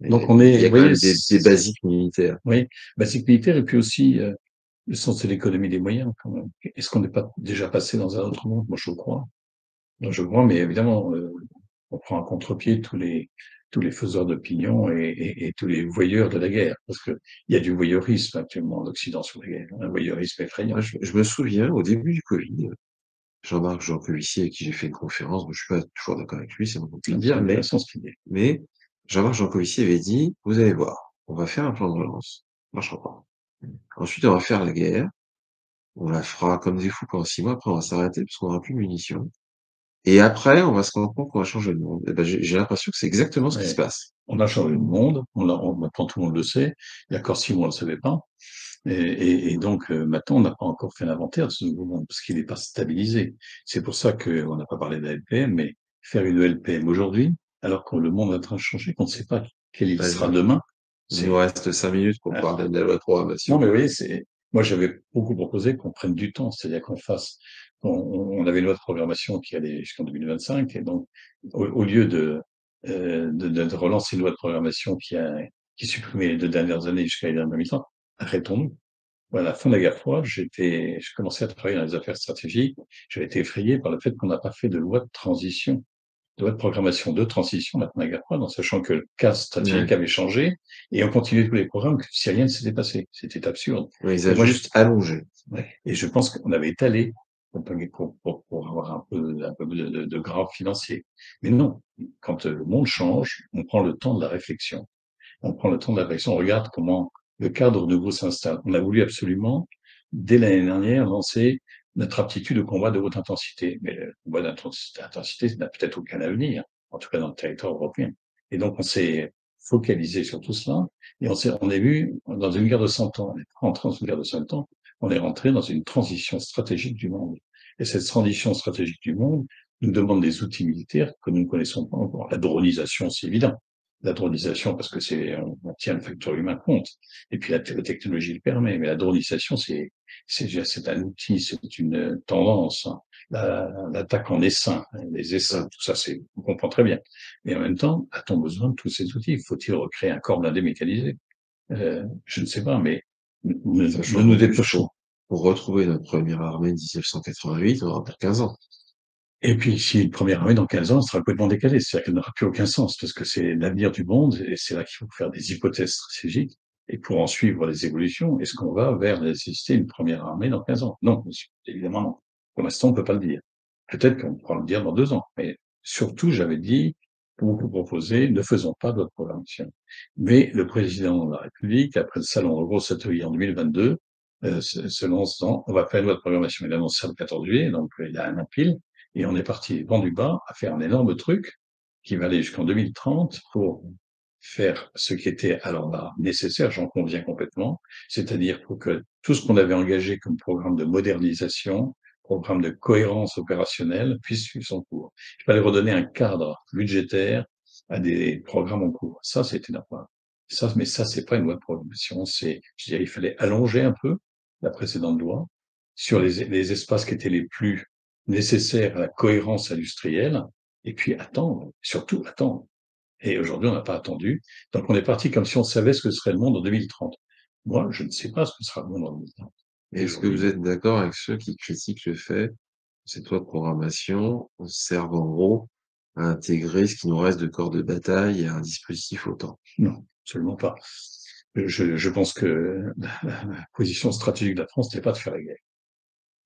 il y vous a quand voyez, même des basiques militaires. oui, basique militaire et puis aussi le sens de l'économie des moyens, quand même. Est-ce qu'on n'est pas déjà passé dans un autre monde? Moi, je crois. Moi, je crois, mais évidemment, on prend à contre-pied tous les faiseurs d'opinion et tous les voyeurs de la guerre, parce que il y a du voyeurisme actuellement en Occident sur la guerre, un voyeurisme Moi, effrayant. je me souviens, au début du Covid, Jean-Marc Jancovici, avec qui j'ai fait une conférence, moi, je suis pas toujours d'accord avec lui, c'est mon de le C'est dire, intéressant ce qu'il dit. mais Jean-Marc Jancovici avait dit, vous allez voir, on va faire un plan de relance. Ça marchera pas. Ensuite, on va faire la guerre. On la fera comme des fous pendant 6 mois, après on va s'arrêter parce qu'on aura plus de munitions. Et après, on va se rendre compte qu'on va changer le monde. Et ben, j'ai l'impression que c'est exactement ce qui se Ouais. passe. On a changé le monde, maintenant tout le monde le sait. Il y a encore 6 mois, on ne le savait pas. Et donc, maintenant, on n'a pas encore fait l'inventaire de ce nouveau monde, parce qu'il n'est pas stabilisé. C'est pour ça qu'on n'a pas parlé de la LPM, mais faire une LPM aujourd'hui, alors que le monde est en train de changer, qu'on ne sait pas quel il sera Vas-y. demain, Il nous c'est... reste 5 minutes pour ah, parler de la loi de non, programmation. mais vous voyez, moi, j'avais beaucoup proposé qu'on prenne du temps, c'est-à-dire on avait une loi de programmation qui allait jusqu'en 2025, et donc, au lieu de relancer une loi de programmation qui supprimait les 2 dernières années jusqu'à l'année 2030, arrêtons-nous. Voilà, à la fin de la guerre froide, je commençais à travailler dans les affaires stratégiques. J'avais été effrayé par le fait qu'on n'a pas fait de loi de transition loi de programmation de transition, maintenant la guerre froide, en sachant que le cadre stratégique Ouais. avait changé, et on continuait tous les programmes comme si rien ne s'était passé. C'était absurde. Ouais, ils Et avaient moi, juste allongé. ouais, et je pense qu'on avait étalé pour avoir un peu de gras financier. Mais non, quand le monde change, on prend le temps de la réflexion. On prend le temps de la réflexion, on regarde comment le cadre nouveau s'installe. On a voulu absolument, dès l'année dernière, lancer notre aptitude au combat de haute intensité. Mais le combat d'intensité, ça n'a peut-être aucun avenir, en tout cas dans le territoire européen. Et donc, on s'est focalisé sur tout cela, et on est vu dans une guerre de 100 ans. On est rentré dans une guerre de 100 ans, on est rentré dans une transition stratégique du monde. Et cette transition stratégique du monde nous demande des outils militaires que nous ne connaissons pas encore. La dronisation, c'est évident. La dronisation, parce que on tient le facteur humain compte. Et puis la technologie le permet. Mais la dronisation, c'est un outil, c'est une tendance, hein. L'attaque en essaim, les essaims, tout ça, on comprend très bien. Mais en même temps, a-t-on besoin de tous ces outils? Faut-il recréer un corps blindé mécanisé? Je ne sais pas, mais ne Sachant nous qu'en plus, déclenchons. pour retrouver notre première armée de 1988, on aura pour 15 ans. Et puis, si une première armée dans 15 ans, elle sera complètement décalée. C'est-à-dire qu'elle n'aura plus aucun sens, parce que c'est l'avenir du monde, et c'est là qu'il faut faire des hypothèses stratégiques, et pour en suivre les évolutions. Est-ce qu'on va vers la nécessité d'une première armée dans 15 ans? Non, monsieur, évidemment non. Pour l'instant, on ne peut pas le dire. Peut-être qu'on pourra le dire dans 2 ans. Mais surtout, j'avais dit, pour vous proposer, ne faisons pas de votre programmation. Mais le président de la République, après le salon de gros atelier en 2022, se lance dans, on va faire une loi de programmation. Il annonce ça le 14 juillet, donc il y a un an pile. Et on est parti vent du bas à faire un énorme truc qui va aller jusqu'en 2030 pour faire ce qui était alors là nécessaire, j'en conviens complètement, c'est-à-dire pour que tout ce qu'on avait engagé comme programme de modernisation, programme de cohérence opérationnelle puisse suivre son cours. Il fallait redonner un cadre budgétaire à des programmes en cours. Ça, c'était normal. Ça, mais ça, c'est pas une loi de programmation. Je dirais, il fallait allonger un peu la précédente loi sur les espaces qui étaient les plus nécessaires à la cohérence industrielle, et puis attendre, surtout attendre. Et aujourd'hui, on n'a pas attendu. Donc, on est parti comme si on savait ce que serait le monde en 2030. Moi, je ne sais pas ce que sera le monde en 2030. Et Est-ce que vous aujourd'hui, êtes d'accord avec ceux qui critiquent le fait que cette loi de programmation serve en gros à intégrer ce qui nous reste de corps de bataille et à un dispositif OTAN? non, absolument pas. Je pense que la position stratégique de la France n'est pas de faire la guerre.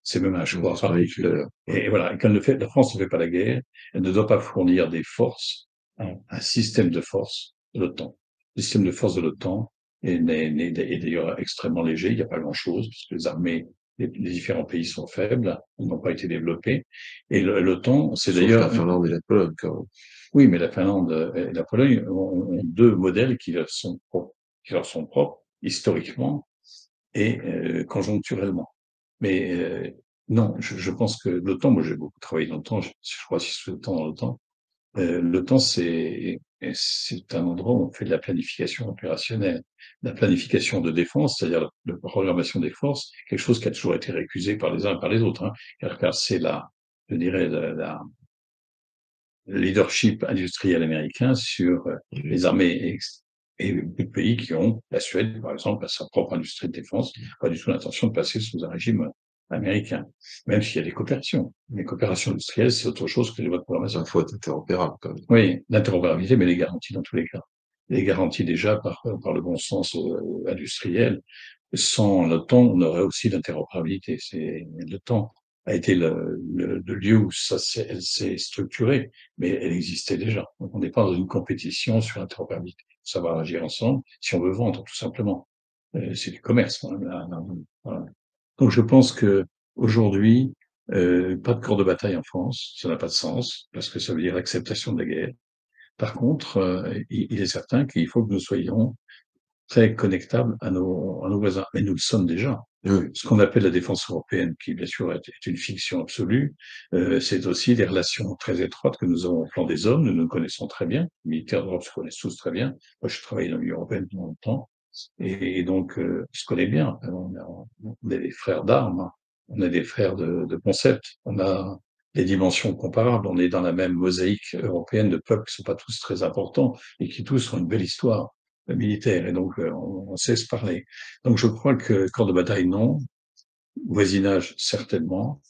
C'est même un C'est choix ce qu'on a dit tout à particulier. l'heure. Ouais. Et voilà, la France ne fait pas la guerre, elle ne doit pas fournir des forces, un système de force de l'OTAN. Le système de force de l'OTAN est d'ailleurs extrêmement léger, il n'y a pas grand-chose, puisque les armées des différents pays sont faibles, elles n'ont pas été développées. Et l'OTAN, c'est Sauf la d'ailleurs, Finlande et la Pologne, quand même. oui, mais la Finlande et la Pologne ont deux modèles qui leur sont propres, historiquement et conjoncturellement. Mais non, je pense que l'OTAN, moi j'ai beaucoup travaillé dans l'OTAN, je crois 6 ou 7 ans dans l'OTAN. L'OTAN, c'est un endroit où on fait de la planification opérationnelle. La planification de défense, c'est-à-dire la programmation des forces, quelque chose qui a toujours été récusé par les uns et par les autres, hein. Car c'est je dirais, le leadership industriel américain sur les armées et beaucoup de pays qui ont, la Suède par exemple, a sa propre industrie de défense, pas du tout l'intention de passer sous un régime américain, même s'il y a des coopérations. Les coopérations industrielles, c'est autre chose que les lois de Il programmation. faut être interopérable, quand même. Oui, l'interopérabilité, mais les garanties dans tous les cas. Les garanties déjà par le bon sens industriel. Sans l'OTAN, on aurait aussi l'interopérabilité. L'OTAN a été le lieu où elle s'est structurée, mais elle existait déjà. Donc on n'est pas dans une compétition sur l'interopérabilité. Ça va agir ensemble si on veut vendre, tout simplement. C'est du commerce, hein, voilà. Donc je pense que aujourd'hui, pas de corps de bataille en France, ça n'a pas de sens, parce que ça veut dire acceptation de la guerre. Par contre, il est certain qu'il faut que nous soyons très connectables à nos voisins. Mais nous le sommes déjà. Oui, Ce qu'on appelle la défense européenne, qui bien sûr est une fiction absolue, c'est aussi des relations très étroites que nous avons au plan des hommes. Nous nous connaissons très bien. Les militaires d'Europe se connaissent tous très bien. Moi, je travaille dans l'Union européenne pendant longtemps. Et donc, on se connaît bien. On est des frères d'armes, hein. On est des frères de concept. On a des dimensions comparables. On est dans la même mosaïque européenne de peuples qui ne sont pas tous très importants et qui tous ont une belle histoire militaire. Et donc, on sait se parler. Donc, je crois que corps de bataille, non. Voisinage, certainement.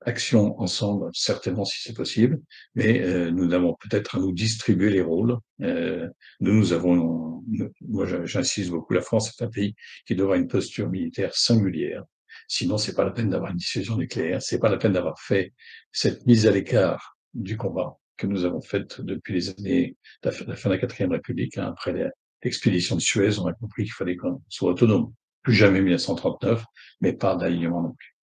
action ensemble, certainement si c'est possible, mais nous avons peut-être à nous distribuer les rôles. Nous avons, moi j'insiste beaucoup, la France est un pays qui doit avoir une posture militaire singulière. Sinon, c'est pas la peine d'avoir une dissuasion nucléaire, c'est pas la peine d'avoir fait cette mise à l'écart du combat que nous avons faite depuis les années, la fin de la quatrième République, hein, après l'expédition de Suez, on a compris qu'il fallait qu'on soit autonome. Plus jamais 1939, mais pas d'alignement non plus.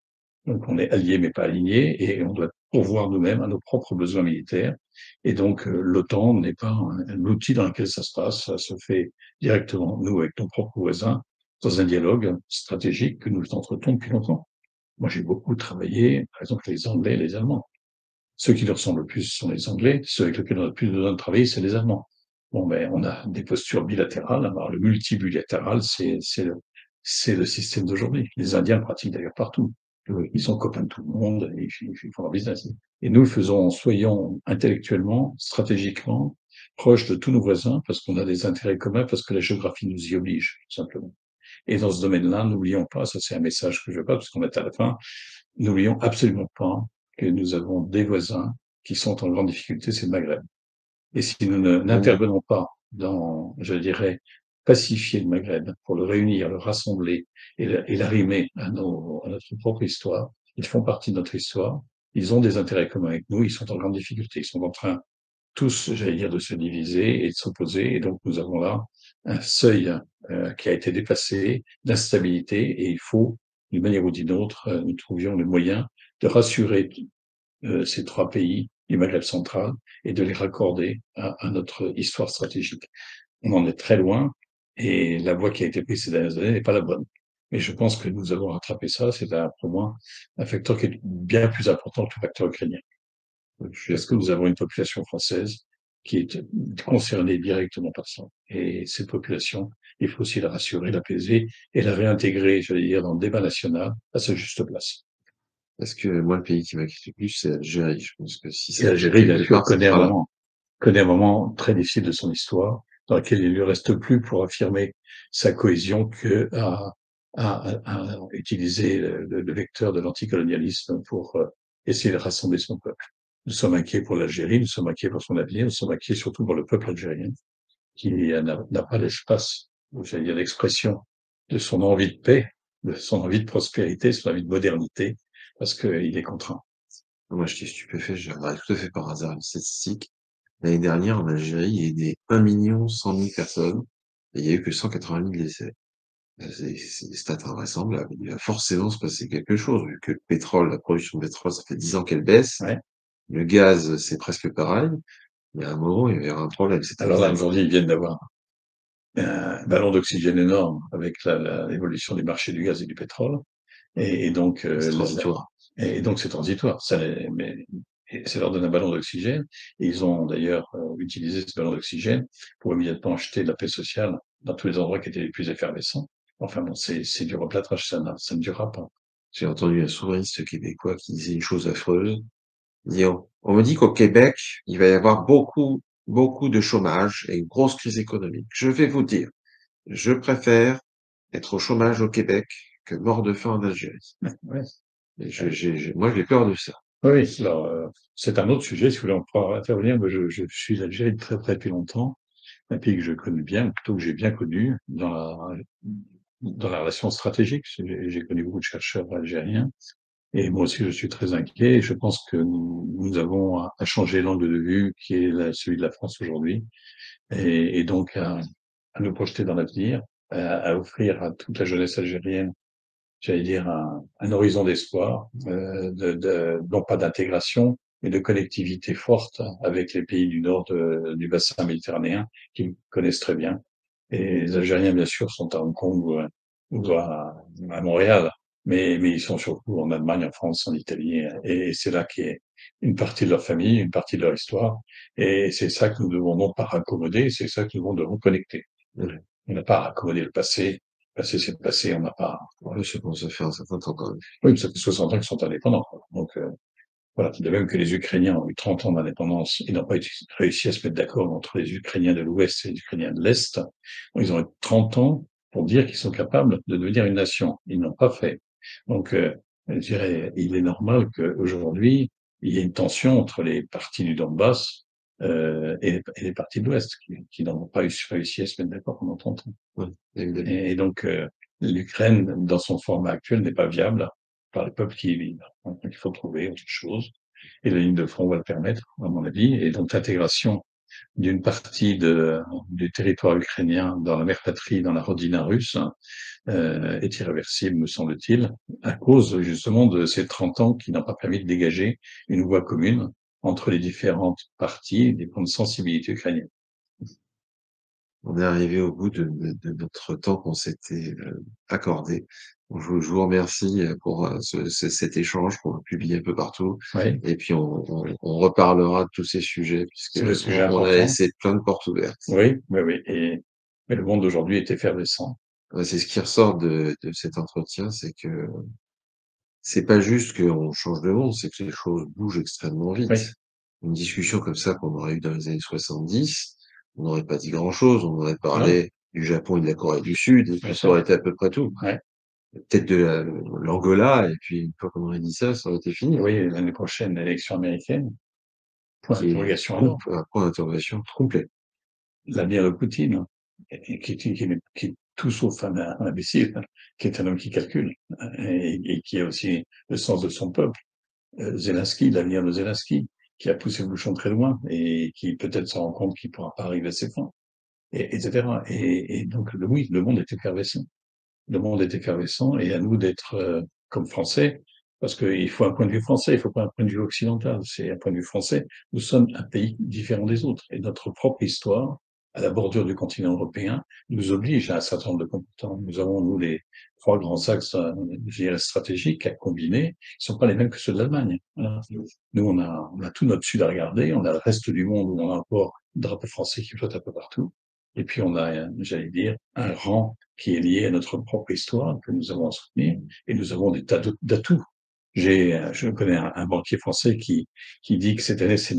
Donc on est alliés mais pas alignés et on doit pourvoir nous-mêmes à nos propres besoins militaires. Et donc l'OTAN n'est pas un outil dans lequel ça se passe, ça se fait directement, nous, avec nos propres voisins, dans un dialogue stratégique que nous entretenons depuis longtemps. Moi, j'ai beaucoup travaillé, par exemple, les Anglais et les Allemands. Ceux qui leur ressemblent le plus sont les Anglais, ceux avec lesquels on a le plus besoin de travailler, c'est les Allemands. Bon, ben, on a des postures bilatérales. Alors, le multibilatéral, c'est le système d'aujourd'hui. Les Indiens le pratiquent d'ailleurs partout. Ils sont copains de tout le monde, et ils font leur business. Et nous le faisons en soyant intellectuellement, stratégiquement, proches de tous nos voisins, parce qu'on a des intérêts communs, parce que la géographie nous y oblige, tout simplement. Et dans ce domaine-là, n'oublions pas, ça c'est un message que je veux pas, parce qu'on est à la fin, n'oublions absolument pas que nous avons des voisins qui sont en grande difficulté, c'est le Maghreb. Et si nous n'intervenons pas dans, je dirais, pacifier le Maghreb pour le réunir, le rassembler et l'arrimer à notre propre histoire, ils font partie de notre histoire, ils ont des intérêts communs avec nous, ils sont en grande difficulté, ils sont en train tous, j'allais dire, de se diviser et de s'opposer. Et donc, nous avons là un seuil qui a été dépassé d'instabilité et il faut, d'une manière ou d'une autre, nous trouvions le moyen de rassurer ces trois pays du Maghreb central et de les raccorder à notre histoire stratégique. On en est très loin et la voie qui a été prise ces dernières années n'est pas la bonne. Mais je pense que nous avons rattrapé ça. C'est pour moi un facteur qui est bien plus important que le facteur ukrainien. Je suis Parce que d'accord. nous avons une population française qui est concernée directement par ça. Et cette population, il faut aussi la rassurer, l'apaiser et la réintégrer, j'allais dire, dans le débat national à sa juste place. Parce que moi, le pays qui m'inquiète le plus, c'est l'Algérie. Je pense que si Et ça bouge l'Algérie, bien quelque sûr, part, ça sera là. connaît un moment très difficile de son histoire, dans lequel il ne lui reste plus pour affirmer sa cohésion que à utiliser le vecteur de l'anticolonialisme pour essayer de rassembler son peuple. Nous sommes inquiets pour l'Algérie, nous sommes inquiets pour son avenir, nous sommes inquiets surtout pour le peuple algérien, qui n'a pas l'espace, j'allais dire l'expression de son envie de paix, de son envie de prospérité, son envie de modernité, parce qu'il est contraint. Moi, j'étais stupéfait. J'ai regardé tout à fait par hasard une statistique. L'année dernière, en Algérie, il y a né 1 100 000 personnes et il y a eu que 180 000 décès. C'est des stats invraisemblables. Il va forcément se passer quelque chose, vu que le pétrole, la production de pétrole, ça fait 10 ans qu'elle baisse. Ouais. Le gaz, c'est presque pareil. Il y a un moment, il va y avoir un problème. C'est Alors là, évident. aujourd'hui, ils viennent d'avoir un ballon d'oxygène énorme avec l'évolution du marché du gaz et du pétrole. Et donc, C'est transitoire. c'est transitoire. Mais ça leur donne un ballon d'oxygène. Et ils ont d'ailleurs utilisé ce ballon d'oxygène pour immédiatement acheter de la paix sociale dans tous les endroits qui étaient les plus effervescents. Enfin bon, c'est du replâtrage, ça ne durera pas. J'ai entendu un souverainiste québécois qui disait une chose affreuse. Il dit, on me dit qu'au Québec, il va y avoir beaucoup, beaucoup de chômage et une grosse crise économique. Je vais vous dire, je préfère être au chômage au Québec que mort de faim en Algérie. Ouais. Et moi, j'ai peur de ça. Oui, alors c'est un autre sujet, si vous voulez, on pourra intervenir. Moi, je suis algérien très très depuis longtemps, un pays que je connais bien, ou plutôt que j'ai bien connu dans la relation stratégique. J'ai connu beaucoup de chercheurs algériens, et moi aussi je suis très inquiet. Et je pense que nous avons à changer l'angle de vue qui est celui de la France aujourd'hui, et donc à nous projeter dans l'avenir, à offrir à toute la jeunesse algérienne, j'allais dire, un horizon d'espoir, non pas d'intégration, mais de connectivité forte avec les pays du nord du bassin méditerranéen, qui me connaissent très bien. Et les Algériens, bien sûr, sont à Hong Kong ou à Montréal, mais ils sont surtout en Allemagne, en France, en Italie, et c'est là qu'est une partie de leur famille, une partie de leur histoire, et c'est ça que nous devons non pas raccommoder, c'est ça que nous devons reconnecter. Ouais. On n'a pas à raccommoder le passé. Le passé, c'est le passé. On n'a pas. Ouais, je pense que ça fait un certain temps quand même. Oui, mais ça fait 60 ans qu'ils sont indépendants, quoi. Donc, voilà. De même que les Ukrainiens ont eu 30 ans d'indépendance, ils n'ont pas réussi à se mettre d'accord entre les Ukrainiens de l'Ouest et les Ukrainiens de l'Est. Ils ont eu 30 ans pour dire qu'ils sont capables de devenir une nation. Ils n'ont pas fait. Donc, je dirais, il est normal qu'aujourd'hui, il y ait une tension entre les partis du Donbass et les partis de l'Ouest, qui n'ont pas réussi à se mettre d'accord pendant 30 ans. Ouais, évidemment. Et donc, l'Ukraine, dans son format actuel, n'est pas viable par les peuples qui y vivent. Donc, il faut trouver autre chose. Et la ligne de front va le permettre, à mon avis. Et donc, l'intégration d'une partie du territoire ukrainien dans la mère patrie, dans la Rodina russe, est irréversible, me semble-t-il, à cause justement de ces 30 ans qui n'ont pas permis de dégager une voie commune entre les différentes parties et des points de sensibilité ukrainienne. On est arrivé au bout de notre temps qu'on s'était accordé. Bon, je vous remercie pour cet échange qu'on a publié un peu partout. Oui, Et puis on reparlera de tous ces sujets puisque c'est le sujet on a important. laissé plein de portes ouvertes. Oui, oui, oui. Mais le monde d'aujourd'hui est effervescent. Ouais, c'est ce qui ressort de cet entretien, c'est que c'est pas juste qu'on change de monde, c'est que les choses bougent extrêmement Oui, vite. Une discussion comme ça qu'on aurait eue dans les années 70, on n'aurait pas dit grand-chose, on aurait non, parlé du Japon et de la Corée du Sud, et bien puis ça sûr. aurait été à peu près tout. Ouais. Peut-être de l'Angola, et puis une fois qu'on aurait dit ça, ça aurait été fini. Oui, l'année prochaine, l'élection américaine, point Qui est d'interrogation énorme. un point d'interrogation complet. L'avenir de Poutine, qui est tout sauf un imbécile, qui est un homme qui calcule et qui a aussi le sens de son peuple. Zelensky, l'avenir de Zelensky, qui a poussé le bouchon très loin et qui peut-être se rend compte qu'il ne pourra pas arriver à ses fins, etc. Et donc, oui, le monde est effervescent. Le monde est effervescent et à nous d'être comme Français, parce qu'il faut un point de vue français, il ne faut pas un point de vue occidental, c'est un point de vue français. Nous sommes un pays différent des autres et notre propre histoire, à la bordure du continent européen, nous oblige à un certain nombre de comportements. Nous avons, nous, les trois grands axes je dirais, stratégiques à combiner, qui ne sont pas les mêmes que ceux de l'Allemagne. Voilà. Nous, on a tout notre sud à regarder, on a le reste du monde où on a encore le drapeau français qui flotte un peu partout, et puis on a, j'allais dire, un rang qui est lié à notre propre histoire, que nous avons à soutenir, et nous avons des tas d'atouts. Je connais un banquier français qui dit que cette année, c'est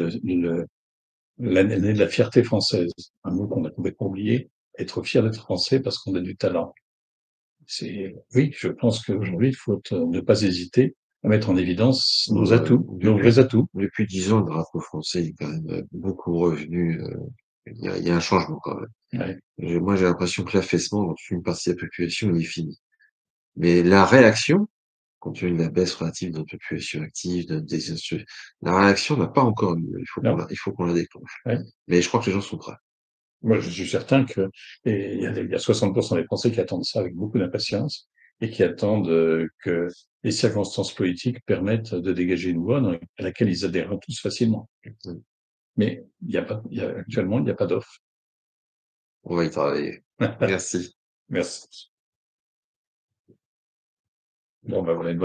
l'année de la fierté française. Un mot qu'on a complètement oublié. Être fier d'être français parce qu'on a du talent. Oui, je pense qu'aujourd'hui, il faut ne pas hésiter à mettre en évidence nos atouts, nos Depuis vrais atouts. depuis 10 ans, le drapeau français est quand même beaucoup revenu. Il y a un changement quand même. Ouais, Moi, j'ai l'impression que l'affaissement dans toute une partie de la population, il est fini. Mais la réaction, compte tenu de la baisse relative de notre population active, la réaction n'a pas encore lieu. non, Il faut qu'on la déclenche. ouais. Mais je crois que les gens sont prêts. Moi, je suis certain que il y a 60% des Français qui attendent ça avec beaucoup d'impatience et qui attendent que les circonstances politiques permettent de dégager une voie à laquelle ils adhèrent tous facilement. Mmh. Mais actuellement, il n'y a pas d'offre. On va y travailler. Merci. Merci. Bon, ben voilà une